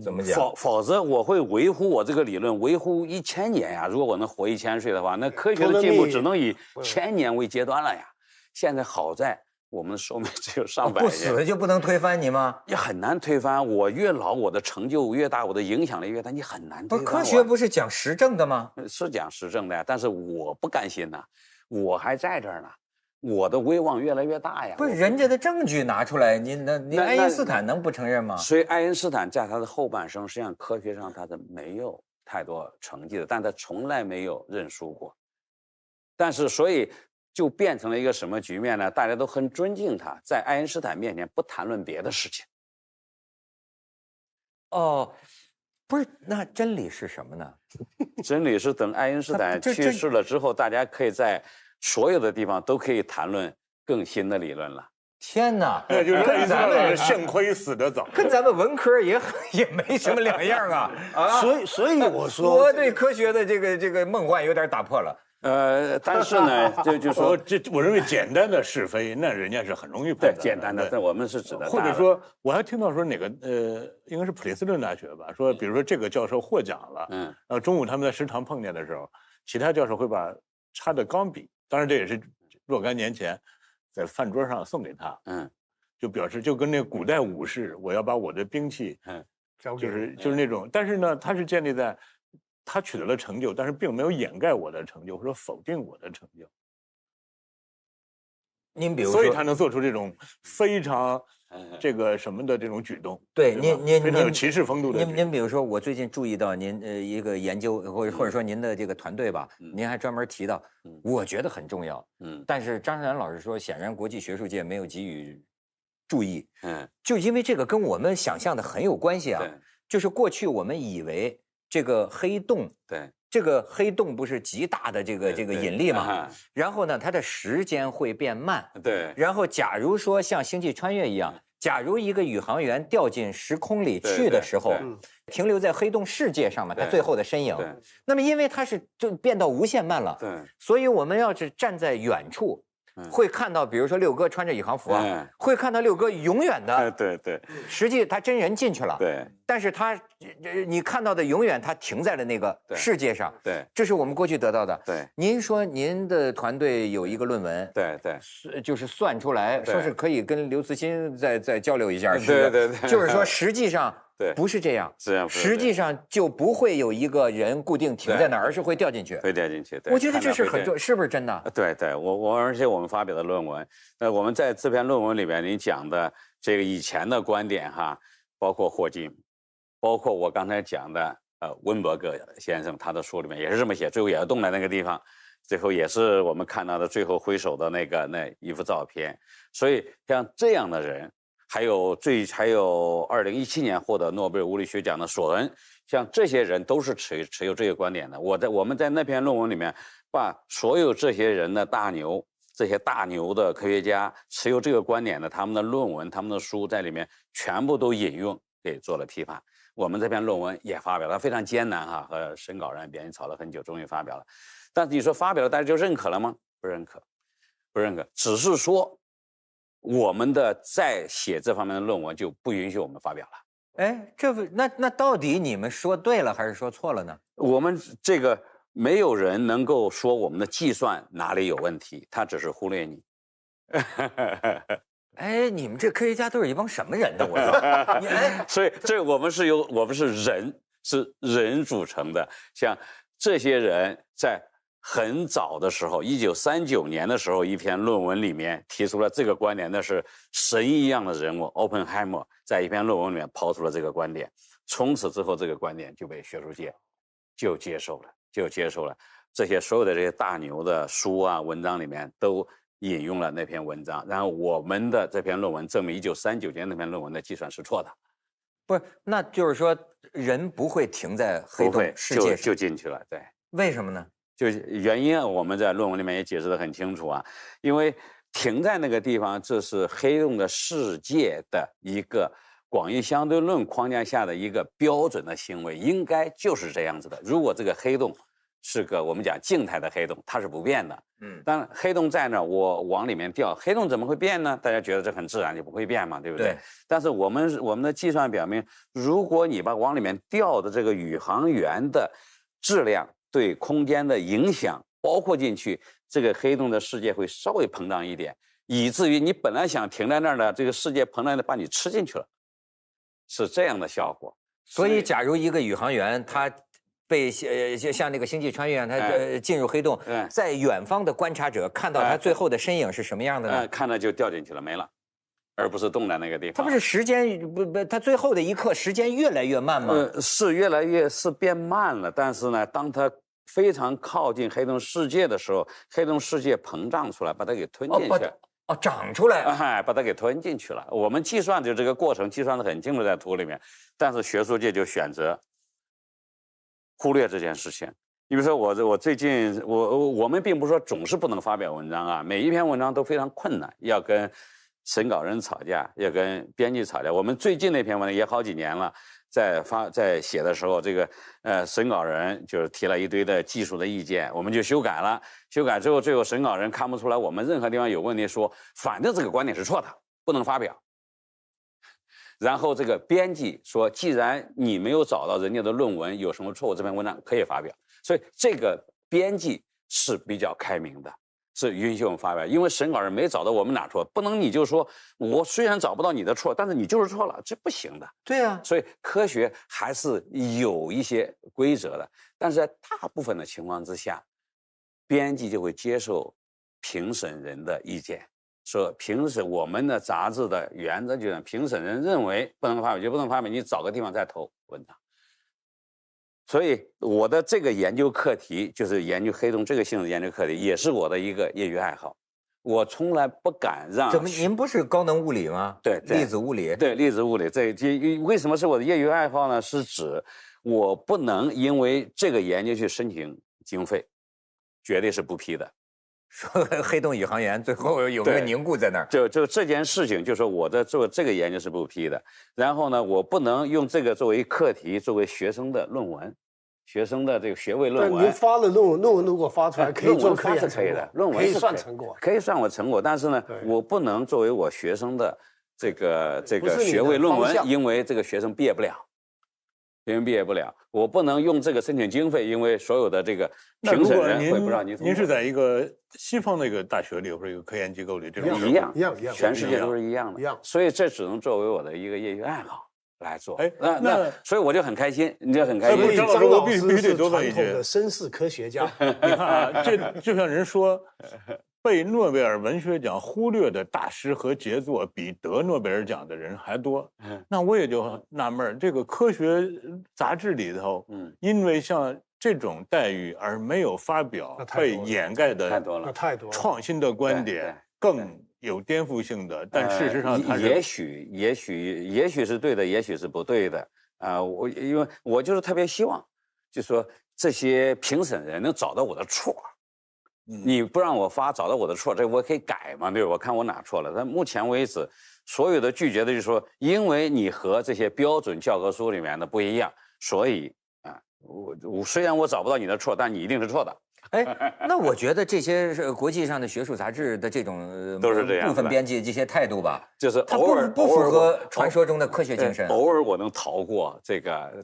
怎么讲？否则我会维护我这个理论，维护1000年呀。如果我能活1000岁的话，那科学的进步只能以1000年为阶段了呀。现在好在我们的寿命只有上百年，不死就不能推翻你吗？也很难推翻。我越老，我的成就越大，我的影响力越大，你很难推翻。不是科学不是讲实证的吗？是讲实证的呀，但是我不甘心呐，我还在这儿呢。我的威望越来越大呀！不是人家的证据拿出来，你爱因斯坦能不承认吗？所以爱因斯坦在他的后半生，实际上科学上他是没有太多成绩的，但他从来没有认输过。但是所以就变成了一个什么局面呢？大家都很尊敬他，在爱因斯坦面前不谈论别的事情。哦，不是，那真理是什么呢？真理是等爱因斯坦去世了之后，大家可以在所有的地方都可以谈论更新的理论了。天哪，那就是爱因斯坦肾亏死得早，跟咱们文科也没什么两样啊！啊，所以我说，我对科学的这个梦幻有点打破了。但是呢，就说我认为简单的是非，那人家是很容易判断的。简单的，但我们是指的。或者说，我还听到说哪个应该是普林斯顿大学吧，说比如说这个教授获奖了，然后中午他们在食堂碰见的时候，其他教授会把他的钢笔，当然这也是若干年前在饭桌上送给他，就表示就跟那古代武士，我要把我的兵器，就是那种，但是呢，他是建立在他取得了成就，但是并没有掩盖我的成就或者否定我的成就。您比如说，所以他能做出这种非常这个什么的这种举动，对您非常有骑士风度的。您比如说，我最近注意到您一个研究，或者说您的这个团队吧，您还专门提到，我觉得很重要。但是张山老师说，显然国际学术界没有给予注意。就因为这个跟我们想象的很有关系啊。就是过去我们以为这个黑洞，对。这个黑洞不是极大的这个引力嘛？然后呢，它的时间会变慢。对。然后，假如说像星际穿越一样，假如一个宇航员掉进时空里去的时候，停留在黑洞世界上面，它最后的身影，那么因为它是就变到无限慢了，所以我们要是站在远处。会看到，比如说六哥穿着宇航服啊，会看到六哥永远的，对，实际他真人进去了，对，但是他你看到的永远他停在了那个世界上，对，这是我们过去得到的，对。您说您的团队有一个论文，对，就是算出来说是可以跟刘慈欣再交流一下，对，就是说实际上。对，不是这样，实际上就不会有一个人固定停在那儿，而是会掉进去。会掉进去。我觉得这是很重，是不是真的？对，而且我们发表的论文，我们在这篇论文里边，你讲的这个以前的观点哈，包括霍金，包括我刚才讲的温伯格先生他的书里面也是这么写，最后也要动在那个地方，最后也是我们看到的最后挥手的那一幅照片。所以像这样的人。还有2017年获得诺贝尔物理学奖的索恩，像这些人都是持有这个观点的。我们在那篇论文里面，把所有这些人的这些大牛的科学家持有这个观点的他们的论文、他们的书在里面全部都引用，给做了批判。我们这篇论文也发表了，非常艰难哈，和审稿人编辑吵了很久，终于发表了。但是你说发表了，大家就认可了吗？不认可，只是说。我们的在写这方面的论文就不允许我们发表了。哎，那到底你们说对了还是说错了呢？我们这个没有人能够说我们的计算哪里有问题，他只是忽略你。哎，你们这科学家都是一帮什么人呢？我说，所以这我们是人组成的，像这些人在很早的时候，1939年的时候，一篇论文里面提出了这个观点，那是神一样的人物Oppenheimer在一篇论文里面抛出了这个观点，从此之后这个观点就被学术界就接受了，这些所有的这些大牛的书啊文章里面都引用了那篇文章，然后我们的这篇论文证明1939年那篇论文的计算是错的。不是，那就是说人不会停在黑洞世界上，就进去了，对。为什么呢？就原因我们在论文里面也解释得很清楚啊，因为停在那个地方，这是黑洞的世界的一个广义相对论框架下的一个标准的行为，应该就是这样子的。如果这个黑洞是个我们讲静态的黑洞，它是不变的。当然黑洞在那儿，我往里面掉，黑洞怎么会变呢？大家觉得这很自然，就不会变嘛，对不对？但是我们的计算表明，如果你把往里面掉的这个宇航员的质量对空间的影响包括进去，这个黑洞的世界会稍微膨胀一点，以至于你本来想停在那儿的这个世界膨胀的把你吃进去了，是这样的效果。所以，假如一个宇航员他被像那个星际穿越一样，他进入黑洞，在远方的观察者看到他最后的身影是什么样的呢？看着就掉进去了，没了。而不是动在那个地方，它不是时间不，它最后的一刻时间越来越慢吗？是越来越是变慢了，但是呢，当它非常靠近黑洞世界的时候，黑洞世界膨胀出来，把它给吞进去。长出来，把它给吞进去了。我们计算就这个过程计算得很清楚在图里面，但是学术界就选择忽略这件事情。你比如说我最近我们并不是说总是不能发表文章啊，每一篇文章都非常困难，要跟审稿人吵架，也跟编辑吵架。我们最近那篇文章也好几年了，在写的时候，这个审稿人就是提了一堆的技术的意见，我们就修改了。修改之后，最后审稿人看不出来我们任何地方有问题，说反正这个观点是错的，不能发表。然后这个编辑说，既然你没有找到人家的论文有什么错误，这篇文章可以发表。所以这个编辑是比较开明的。是允许我们发表，因为审稿人没找到我们哪错，不能你就说我虽然找不到你的错，但是你就是错了，这不行的。对啊，所以科学还是有一些规则的，但是在大部分的情况之下，编辑就会接受评审人的意见，说评审我们的杂志的原则就是评审人认为不能发表就不能发表，你找个地方再投文章。所以我的这个研究课题就是研究黑洞这个性质研究课题，也是我的一个业余爱好。我从来不敢让。怎么？您不是高能物理吗？对，粒子物理。对，粒子物理。这为什么是我的业余爱好呢？是指我不能因为这个研究去申请经费，绝对是不批的。说黑洞宇航员最后有个凝固在那儿，就这件事情，就说我在做这个研究是不批的。然后呢，我不能用这个作为课题，作为学生的论文，学生的这个学位论文。您发了论文如果发出来，可以做科研是可以的，论文可以算成果，可以算我成果。但是呢，我不能作为我学生的这个学位论文，因为这个学生毕业不了。因为毕业不了，我不能用这个申请经费，因为所有的这个评审人会不让您。您是在一个西方的一个大学里或者一个科研机构里，这种一样，全世界都是一样的，所以这只能作为我的一个业余爱好来做。哎，那所以我就很开心，你就很开心。张老师是传统的绅士科学家，你看啊，这就像人说。被诺贝尔文学奖忽略的大师和杰作比得诺贝尔奖的人还多。那我也就纳闷，这个科学杂志里头，因为像这种待遇而没有发表被掩盖的太多了创新的观点，更有颠覆性的。但事实上，它是也许是对的，也许是不对的啊。因为我就是特别希望，就说这些评审人能找到我的错。你不让我发，找到我的错，这我可以改嘛？对吧？我看我哪错了。但目前为止，所有的拒绝的就是说，因为你和这些标准教科书里面的不一样，所以啊，我虽然我找不到你的错，但你一定是错的。哎，那我觉得这些是国际上的学术杂志的这种都是这样部分编辑这些态度吧，就是偶尔不符合传说中的科学精神。偶尔我能逃过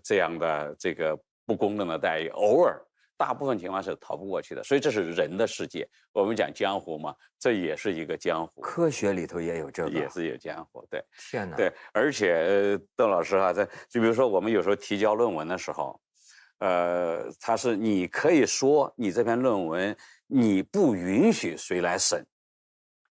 这样的这个不公正的待遇，偶尔。大部分情况是逃不过去的。所以这是人的世界，我们讲江湖嘛，这也是一个江湖。科学里头也有这个，也是有江湖。对，天哪！对，而且邓老师就比如说我们有时候提交论文的时候，他是你可以说你这篇论文你不允许谁来审。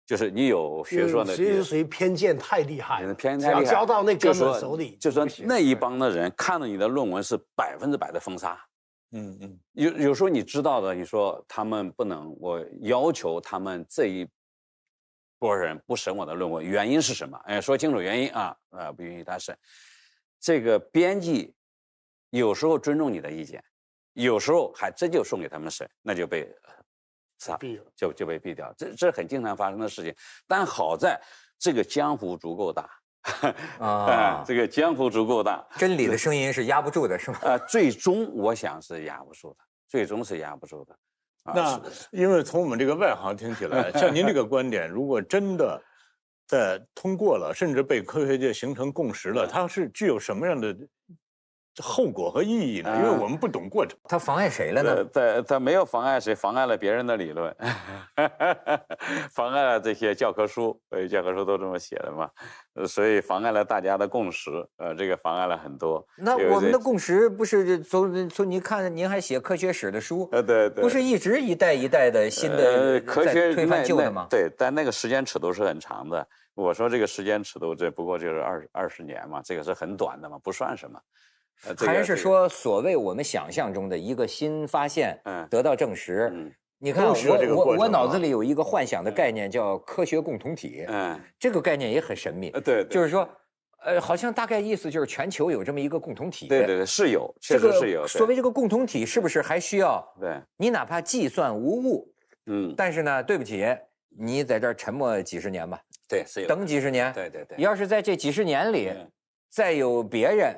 就是你有学说的，谁偏见太厉害，偏见太厉害，只要交到那哥们手里，就说那一帮的人看到你的论文是100%的封杀。有时候你知道的，你说他们不能，我要求他们这一波人不审我的论文，原因是什么？哎，说清楚原因啊，不允许他审。这个编辑有时候尊重你的意见，有时候还真就送给他们审，那就被。就被毙掉，这很经常发生的事情。但好在这个江湖足够大这个江湖足够大，真理的声音是压不住的，是吗？最终我想是压不住的，最终是压不住的。那因为从我们这个外行听起来，像您这个观点，如果真的在通过了，甚至被科学界形成共识了，它是具有什么样的后果和意义呢？因为我们不懂过程。他妨碍谁了呢？他没有妨碍谁，妨碍了别人的理论，妨碍了这些教科书，教科书都这么写的嘛，所以妨碍了大家的共识，这个妨碍了很多。那我们的共识不是从您看，您还写科学史的书，对，不是一直一代一代的新的科学推翻旧的吗？对，但那个时间尺度是很长的。我说这个时间尺度，这不过就是20年嘛，这个是很短的嘛，不算什么。还是说，所谓我们想象中的一个新发现得到证实？你看，我脑子里有一个幻想的概念叫科学共同体，这个概念也很神秘。对，就是说，好像大概意思就是全球有这么一个共同体。对，是有，确实是有。所谓这个共同体，是不是还需要？对，你哪怕计算无误，但是呢，对不起，你在这儿沉默几十年吧。对，是有。等几十年。对。要是在这几十年里。再有别人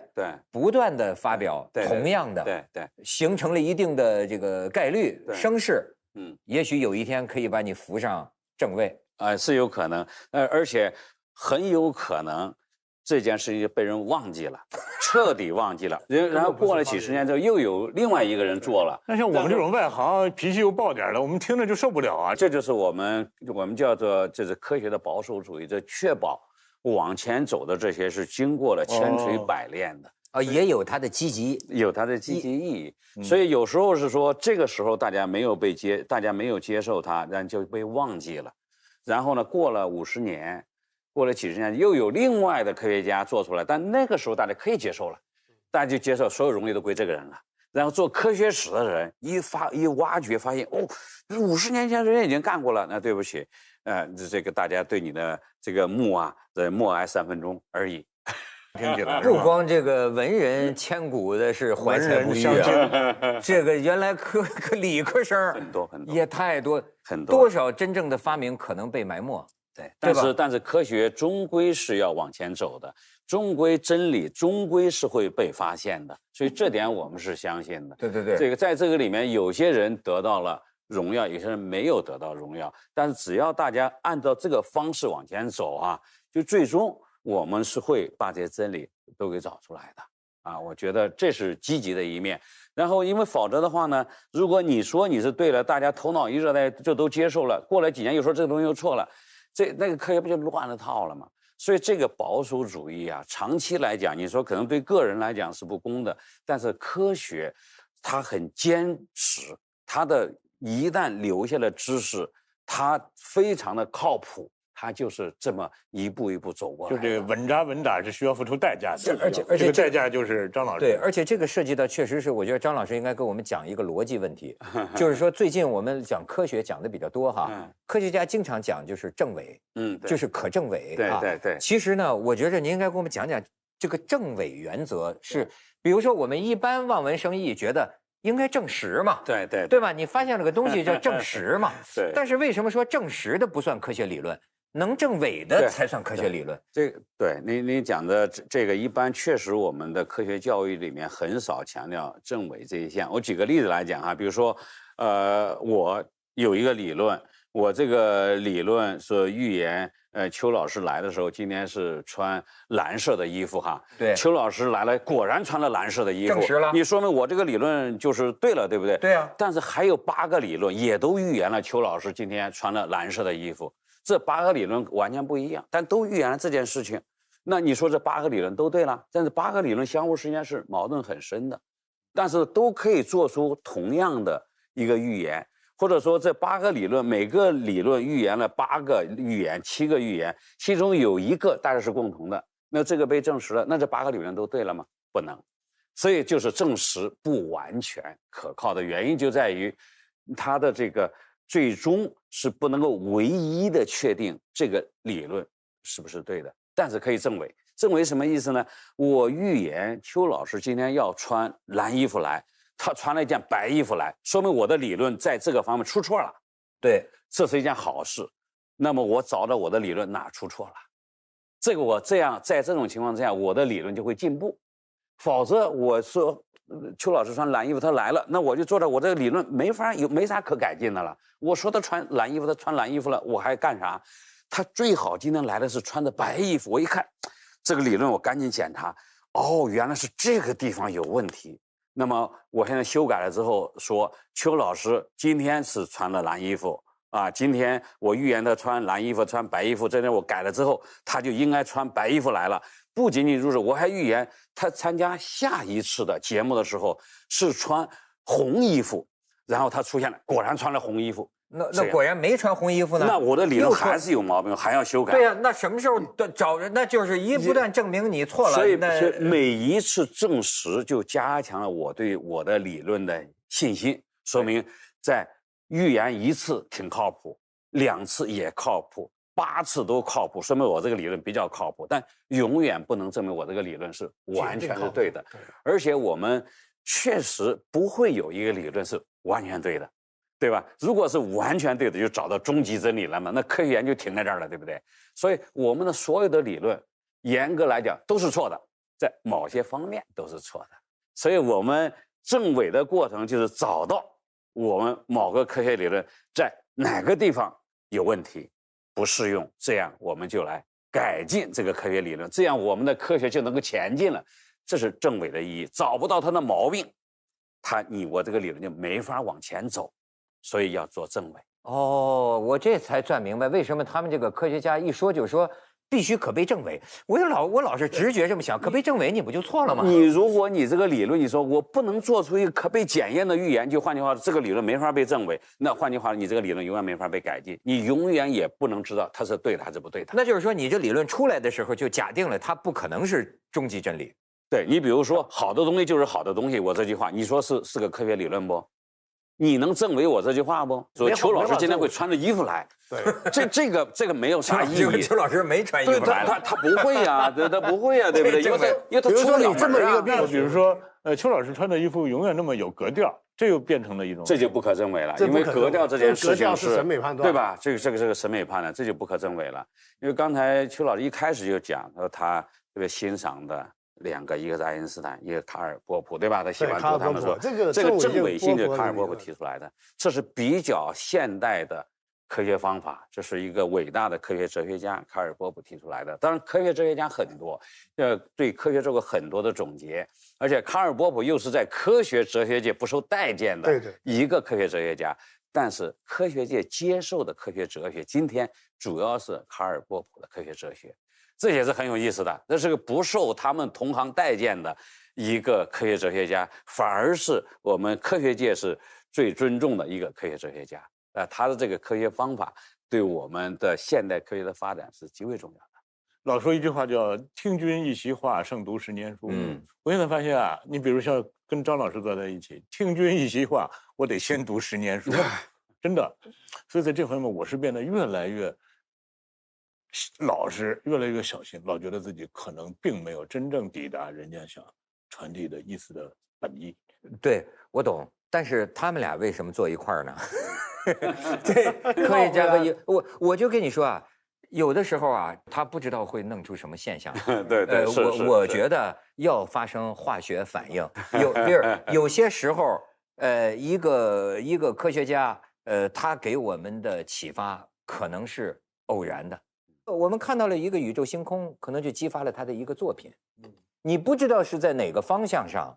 不断的发表同样的，对，形成了一定的这个概率声势，也许有一天可以把你扶上正位，是有可能，而且很有可能这件事情就被人忘记了，彻底忘记了，然后过了几十年之后又有另外一个人做了。那像我们这种外行，脾气又暴点的，我们听着就受不了啊。这就是我们叫做这是科学的保守主义，这确保。往前走的这些是经过了千锤百炼的也有它的积极，有它的积极意义。所以有时候是说，这个时候大家没有接受它，然后就被忘记了。然后呢，过了50年，过了几十年，又有另外的科学家做出来，但那个时候大家可以接受了，大家就接受所有荣誉都归这个人了。然后做科学史的人一挖掘发现，哦，50年前人已经干过了，那对不起。这个大家对你的这个默哀3分钟而已，听起来不光这个文人千古的是怀才不遇啊，这个原来理科生很多也太多，很多，多少真正的发明可能被埋没。对，但是科学终归是要往前走的，终归真理终归是会被发现的，所以这点我们是相信的。对，这个在这个里面，有些人得到了荣耀，有些人没有得到荣耀，但是只要大家按照这个方式往前走啊，就最终我们是会把这些真理都给找出来的啊。我觉得这是积极的一面。然后因为否则的话呢，如果你说你是对了，大家头脑一热的就都接受了，过了几年又说这个东西又错了，那个科学不就乱了套了吗？所以这个保守主义啊，长期来讲，你说可能对个人来讲是不公的，但是科学它很坚持，它的一旦留下了知识，它非常的靠谱，它就是这么一步一步走过来。就这个稳扎稳打是需要付出代价的，而且这个代价就是张老师。对，而且这个涉及到确实是，我觉得张老师应该给我们讲一个逻辑问题，就是说最近我们讲科学讲的比较多哈，科学家经常讲就是证伪，就是可证伪。对。其实呢，我觉得你应该给我们讲讲这个证伪原则是，比如说我们一般望文生义觉得。应该证实嘛，对吧？你发现了个东西叫证实嘛，对。但是为什么说证实的不算科学理论，能证伪的才算科学理论？这个对你讲的这个，一般确实我们的科学教育里面很少强调证伪这一项。我举个例子来讲哈，比如说，我有一个理论，我这个理论是预言邱老师来的时候，今天是穿蓝色的衣服哈。对，邱老师来了，果然穿了蓝色的衣服，证实了。你说明我这个理论就是对了，对不对？对啊。但是还有8个理论也都预言了邱老师今天穿了蓝色的衣服，这8个理论完全不一样，但都预言了这件事情。那你说这8个理论都对了，但是8个理论相互之间是矛盾很深的，但是都可以做出同样的一个预言。或者说这8个理论，每个理论预言了8个预言、7个预言，其中有一个大概是共同的，那这个被证实了，那这8个理论都对了吗？不能。所以就是证实不完全可靠的原因就在于它的这个最终是不能够唯一的确定这个理论是不是对的，但是可以证伪。证伪什么意思呢？我预言邱老师今天要穿蓝衣服来，他穿了一件白衣服来，说明我的理论在这个方面出错了。对，这是一件好事。那么我找到我的理论哪出错了？这个我这样在这种情况之下，我的理论就会进步。否则我说邱老师穿蓝衣服他来了，那我就做到我这个理论没啥可改进的了。我说他穿蓝衣服，他穿蓝衣服了，我还干啥？他最好今天来的是穿的白衣服。我一看这个理论，我赶紧检查，哦，原来是这个地方有问题。那么我现在修改了之后说，邱老师今天是穿了蓝衣服啊，今天我预言他穿蓝衣服、穿白衣服，这点我改了之后，他就应该穿白衣服来了。不仅仅如此，我还预言他参加下一次的节目的时候是穿红衣服，然后他出现了，果然穿了红衣服。那果然没穿红衣服呢？那我的理论还是有毛病，还要修改。对呀，那什么时候找人？那就是不断证明你错了。所以每一次证实就加强了我对我的理论的信心，说明在预言1次挺靠谱，2次也靠谱，8次都靠谱，说明我这个理论比较靠谱，但永远不能证明我这个理论是完全是对的。而且我们确实不会有一个理论是完全对的。对吧？如果是完全对的，就找到终极真理了嘛？那科学研究停在这儿了，对不对？所以我们的所有的理论，严格来讲都是错的，在某些方面都是错的。所以我们证伪的过程就是找到我们某个科学理论在哪个地方有问题，不适用，这样我们就来改进这个科学理论，这样我们的科学就能够前进了。这是证伪的意义。找不到它的毛病，我这个理论就没法往前走。所以要做证伪。哦，我这才算明白为什么他们这个科学家一说就说必须可被证伪。我老是直觉这么想，可被证伪你不就错了吗？如果你这个理论你说我不能做出一个可被检验的预言，就换句话说这个理论没法被证伪，那换句话你这个理论永远没法被改进，你永远也不能知道它是对的还是不对的。那就是说你这理论出来的时候就假定了它不可能是终极真理。对，你比如说好的东西就是好的东西，我这句话你说是个科学理论不？你能证伪我这句话不？说邱老师今天会穿着衣服来，对，这个没有啥意义。邱老师没穿衣服来了，他不会呀，他不会呀，对不对？因为他出不了这么一个病，比如说邱老师穿的衣服永远那么有格调，这又变成了一种，这就不可证伪了，因为格调这件事情是审美判断，对吧？这个审美判断，这就不可证伪了。因为刚才邱老师一开始就讲，说他特别欣赏的2个，一个是爱因斯坦，一个卡尔波普，对吧？他喜欢读他们说这个证伪性就是卡尔波普提出来的，这是比较现代的科学方法，这是一个伟大的科学哲学家卡尔波普提出来的。当然，科学哲学家很多，对科学做过很多的总结，而且卡尔波普又是在科学哲学界不受待见的一个科学哲学家。但是科学界接受的科学哲学，今天主要是卡尔波普的科学哲学。这也是很有意思的，这是个不受他们同行待见的一个科学哲学家，反而是我们科学界是最尊重的一个科学哲学家。他的这个科学方法对我们的现代科学的发展是极为重要的。老说一句话叫“听君一席话，胜读10年书”。我现在发现啊，你比如像跟张老师坐在一起，听君一席话，我得先读10年书，真的。所以在这方面，我是变得越来越老实，越来越小心，老觉得自己可能并没有真正抵达人家想传递的意思的本意。对，我懂，但是他们俩为什么坐一块儿呢？这科学家和我就跟你说啊，有的时候啊，他不知道会弄出什么现象。对，我觉得要发生化学反应，有些时候，一个科学家，他给我们的启发可能是偶然的。我们看到了一个宇宙星空，可能就激发了他的一个作品。你不知道是在哪个方向上，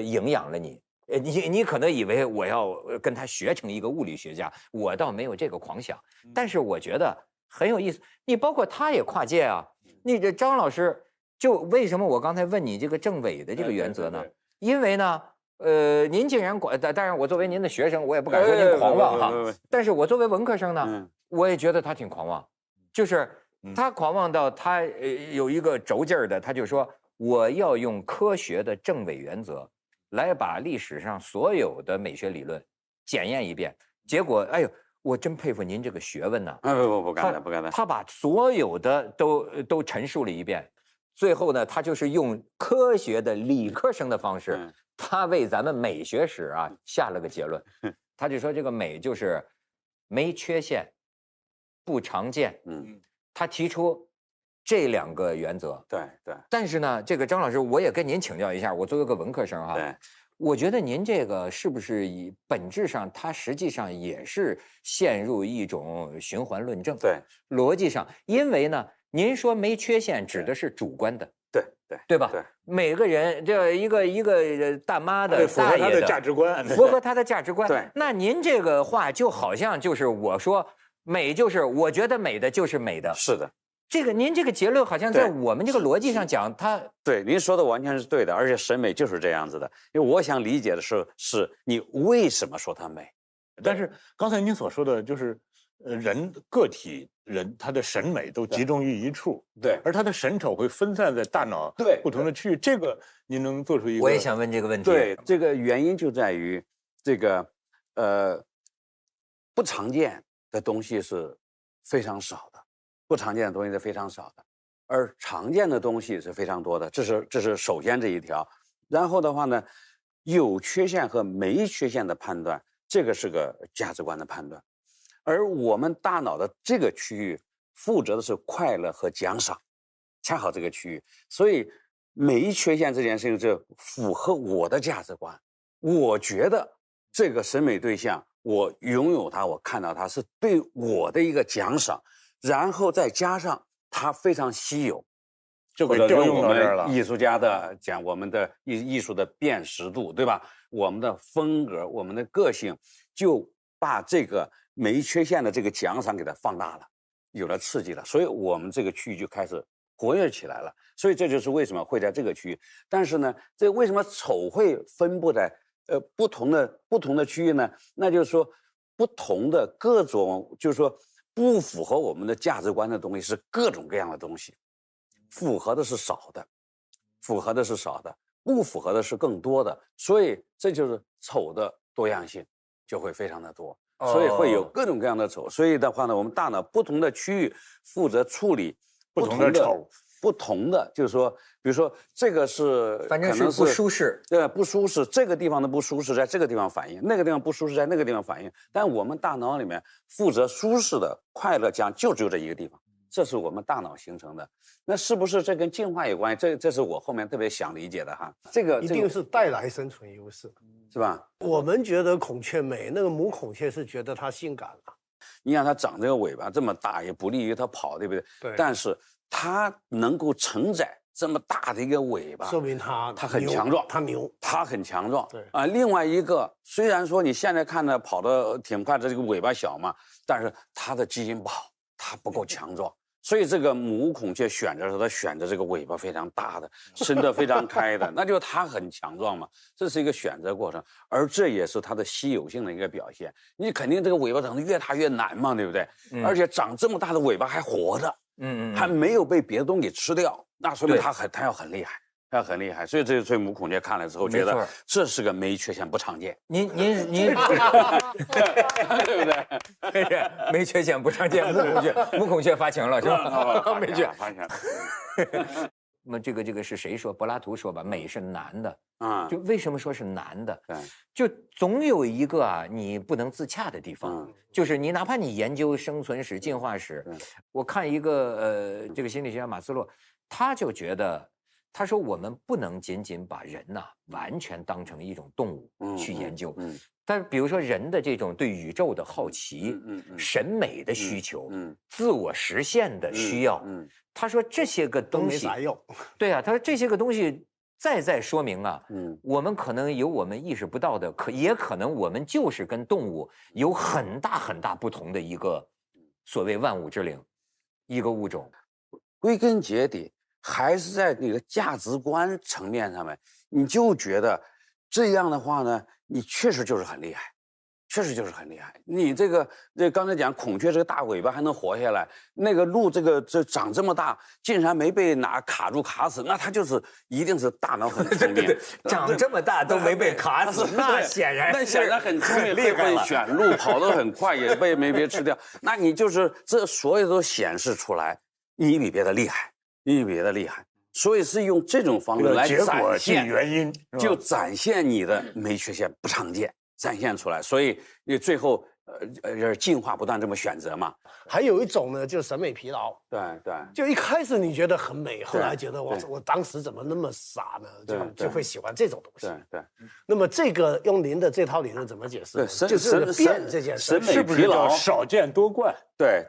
影响了你。你可能以为我要跟他学成一个物理学家，我倒没有这个狂想。但是我觉得很有意思。你包括他也跨界啊。你这张老师，就为什么我刚才问你这个政委的这个原则呢？因为呢，您竟然当然我作为您的学生，我也不敢说您狂妄哈。但是我作为文科生呢，我也觉得他挺狂妄。就是他狂妄到他有一个轴劲儿的，他就说我要用科学的政伪原则来把历史上所有的美学理论检验一遍。结果，哎呦，我真佩服您这个学问呐！不敢当。他把所有的都陈述了一遍，最后呢，他就是用科学的理科生的方式，他为咱们美学史啊下了个结论。他就说这个美就是没缺陷。不常见，他提出这2个原则，对。但是呢，这个张老师，我也跟您请教一下，我作为一个文科生哈，我觉得您这个是不是本质上，它实际上也是陷入一种循环论证？对，逻辑上，因为呢，您说没缺陷指的是主观的，对吧？对，每个人这一个大妈的、符合他的价值观，符合他的价值观。对，那您这个话就好像就是我说。美就是我觉得美的就是美的，是的，这个您这个结论好像在我们这个逻辑上讲，它对您说的完全是对的，而且审美就是这样子的。因为我想理解的是你为什么说它美？但是刚才您所说的就是，个体人他的审美都集中于一处，对，而他的审丑会分散在大脑不同的区域。这个您能做出一个？我也想问这个问题。对，这个原因就在于这个不常见的东西是非常少的，不常见的东西是非常少的，而常见的东西是非常多的。这是首先这一条。然后的话呢，有缺陷和没缺陷的判断，这个是个价值观的判断。而我们大脑的这个区域负责的是快乐和奖赏，恰好这个区域，所以没缺陷这件事情就符合我的价值观。我觉得这个审美对象，我拥有它，我看到它是对我的一个奖赏，然后再加上它非常稀有，就给调用到这儿了。艺术家的讲，我们的艺术的辨识度，对吧？我们的风格，我们的个性，就把这个没缺陷的这个奖赏给它放大了，有了刺激了，所以我们这个区域就开始活跃起来了。所以这就是为什么会在这个区域。但是呢，这为什么丑会分布在不同的区域呢？那就是说，不同的各种，就是说不符合我们的价值观的东西是各种各样的东西，符合的是少的，符合的是少的，不符合的是更多的。所以这就是丑的多样性就会非常的多，所以会有各种各样的丑。所以的话呢，我们大脑不同的区域负责处理不同的丑。不同的，就是说，比如说这个是，反正是不舒适，对，不舒适，这个地方的不舒适在这个地方反应，那个地方不舒适在那个地方反应。但我们大脑里面负责舒适的、快乐奖就只有这一个地方，这是我们大脑形成的。那是不是这跟进化有关系？这是我后面特别想理解的哈。这个一定是带来生存优势，是吧？我们觉得孔雀美，那个母孔雀是觉得它性感了。你让它长这个尾巴这么大，也不利于它跑，对不对？对。但是它能够承载这么大的一个尾巴，说明它很强壮，它牛，它很强壮。对啊，另外一个，虽然说你现在看着跑得挺快的，这个尾巴小嘛，但是它的基因不好，它不够强壮。所以这个母孔雀选择它选择这个尾巴非常大的，伸得非常开的，那就是它很强壮嘛。这是一个选择过程，而这也是它的稀有性的一个表现。你肯定这个尾巴长得越大越难嘛，对不对？而且长这么大的尾巴还活着，还没有被别的东西给吃掉，那说明它要很厉害。它很厉害，所以这对母孔雀看了之后，觉得这是个没缺陷，不常见。您对不对？没缺陷不常见，母孔雀发情了是吧？没缺发情。那这个是谁说？柏拉图说吧，美是难的啊。就为什么说是难的？就总有一个啊，你不能自洽的地方。就是你哪怕你研究生存史、进化史，我看一个这个心理学家马斯洛，他就觉得。他说我们不能仅仅把人呐完全当成一种动物去研究，但是比如说人的这种对宇宙的好奇，审美的需求，自我实现的需要，他说这些个东西没啥用。对啊，他说这些个东西再说明啊，我们可能有我们意识不到的，也可能我们就是跟动物有很大很大不同的一个所谓万物之灵，一个物种。归根结底还是在那个价值观层面上面，你就觉得这样的话呢，你确实就是很厉害，确实就是很厉害。你这刚才讲孔雀这个大尾巴还能活下来，那个鹿这长这么大，竟然没被哪卡住卡死，那它就是一定是大脑很聪明。长这么大都没被卡死，那显然很聪明，会选路，跑得很快，也没被吃掉。那你就是这所有都显示出来，你比别的厉害。你比别的厉害，所以是用这种方式来展现原因，就展现你的没缺陷、不常见，展现出来。所以你最后进化不断这么选择嘛。还有一种呢，就是审美疲劳。对对，就一开始你觉得很美，后来觉得我当时怎么那么傻呢？就会喜欢这种东西。对。那么这个用您的这套理论怎么解释？就是变这件事，审美疲劳少见多怪。对，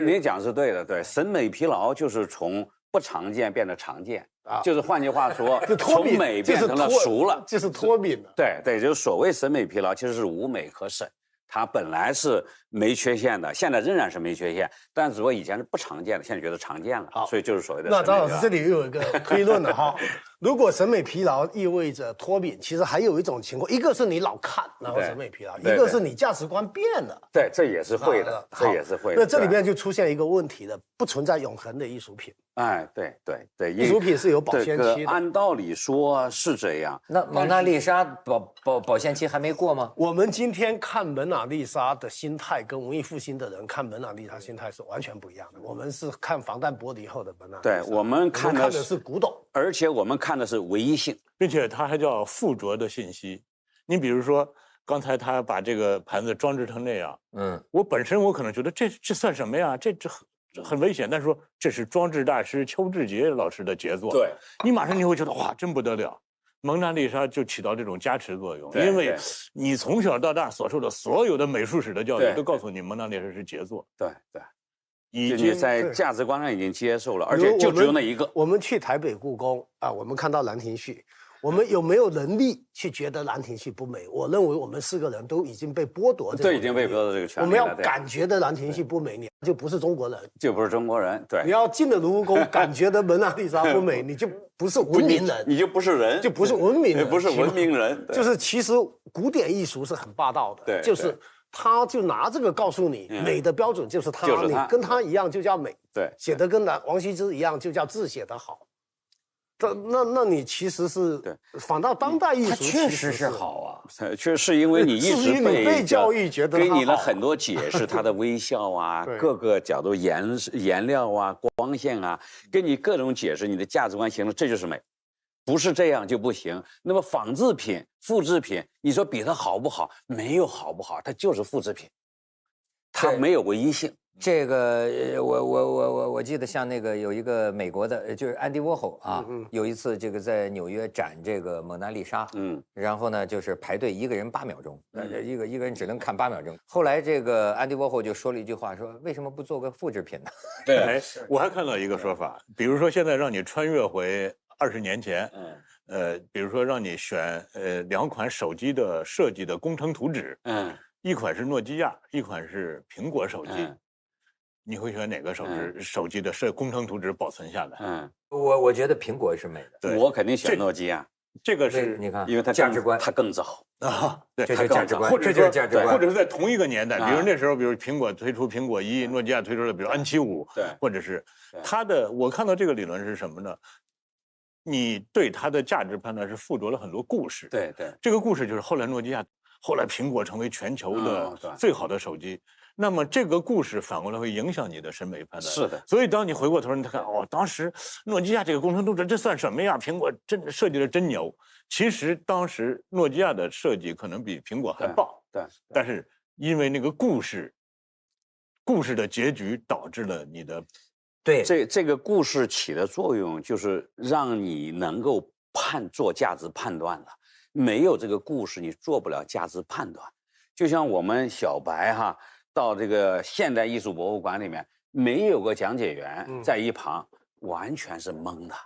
你讲是对的。对，审美疲劳就是从不常见变得常见啊，就是换句话说，从美变成了熟了，就是脱敏了。对，就是所谓审美疲劳，其实是无美可审。它本来是没缺陷的，现在仍然是没缺陷，但只不过以前是不常见的，现在觉得常见了，所以就是所谓的。那张老师这里又有一个推论了哈，如果审美疲劳意味着脱敏，其实还有一种情况，一个是你老看然后审美疲劳，一个是你价值观变了。对，这也是会的，这也是会的。那这里面就出现一个问题了，不存在永恒的艺术品。哎，对，艺术品是有保鲜期的。按道理说是这样。那蒙娜丽莎保鲜期还没过吗？我们今天看蒙娜丽莎的心态跟文艺复兴的人看蒙娜丽莎心态是完全不一样的。我们是看防弹玻璃后的蒙娜丽莎，对，我们看的是古董，而且我们看的是唯一性，并且它还叫附着的信息。你比如说，刚才他把这个盘子装置成那样，我本身我可能觉得这算什么呀？这很危险，但是说这是装置大师邱志杰老师的杰作，对，你马上你会觉得哇，真不得了。蒙娜丽莎就起到这种加持作用，因为你从小到大所受的所有的美术史的教育都告诉你蒙娜丽莎是杰作，对，已经在价值观上已经接受了，而且就只有那一个。我们去台北故宫啊，我们看到兰亭序。我们有没有能力去觉得兰亭序不美？我认为我们4个人都已经被剥夺这个，对，已经被剥夺这个权利了。我们要感觉的兰亭序不美，你就不是中国人，就不是中国人。对，你要进了卢浮宫，感觉的蒙娜丽莎不美，你就不是文明人，你就不是人，就不是文明人，不是文明人。就是其实古典艺术是很霸道的，对，就是他就拿这个告诉你，美的标准就是他，你跟他一样就叫美，对，写的跟王羲之一样就叫字写得好。那你其实是对，反倒当代艺术确实是好啊，确实因为你一直被教育觉得给你了很多解释，他的微笑啊，各个角度颜料啊、光线啊，给你各种解释，你的价值观形成，这就是美，不是这样就不行。那么仿制品、复制品，你说比它好不好？没有好不好，它就是复制品，它没有唯一性。这个我记得像那个有一个美国的，就是安迪沃霍啊，有一次这个在纽约展这个蒙娜丽莎，然后呢就是排队一个人8秒钟，一个人只能看8秒钟。后来这个安迪沃霍就说了一句话，说为什么不做个复制品呢？对，我还看到一个说法，比如说现在让你穿越回20年前，比如说让你选2款手机的设计的工程图纸，一款是诺基亚，一款是苹果手机。你会选哪个手机的工程图纸保存下来？我觉得苹果是美的，对，我肯定选诺基亚。这个是你看，因为它价值观，它更早啊，对，这就是价值观，这就是价值观，或者是在同一个年代，比如那时候，比如苹果推出苹果1，诺基亚推出了比如N75，对，或者是它的，我看到这个理论是什么呢？你对它的价值判断是附着了很多故事，对，这个故事就是后来诺基亚，后来苹果成为全球的最好的手机。那么这个故事反过来会影响你的审美判断。是的，所以当你回过头，你看当时诺基亚这个工程图纸这算什么呀？苹果真设计的真牛。其实当时诺基亚的设计可能比苹果还棒，对，但是因为那个故事的结局导致了你的对，这个故事起的作用就是让你能够做价值判断了。没有这个故事，你做不了价值判断。就像我们小白哈，到这个现代艺术博物馆里面，没有个讲解员在一旁，完全是懵的。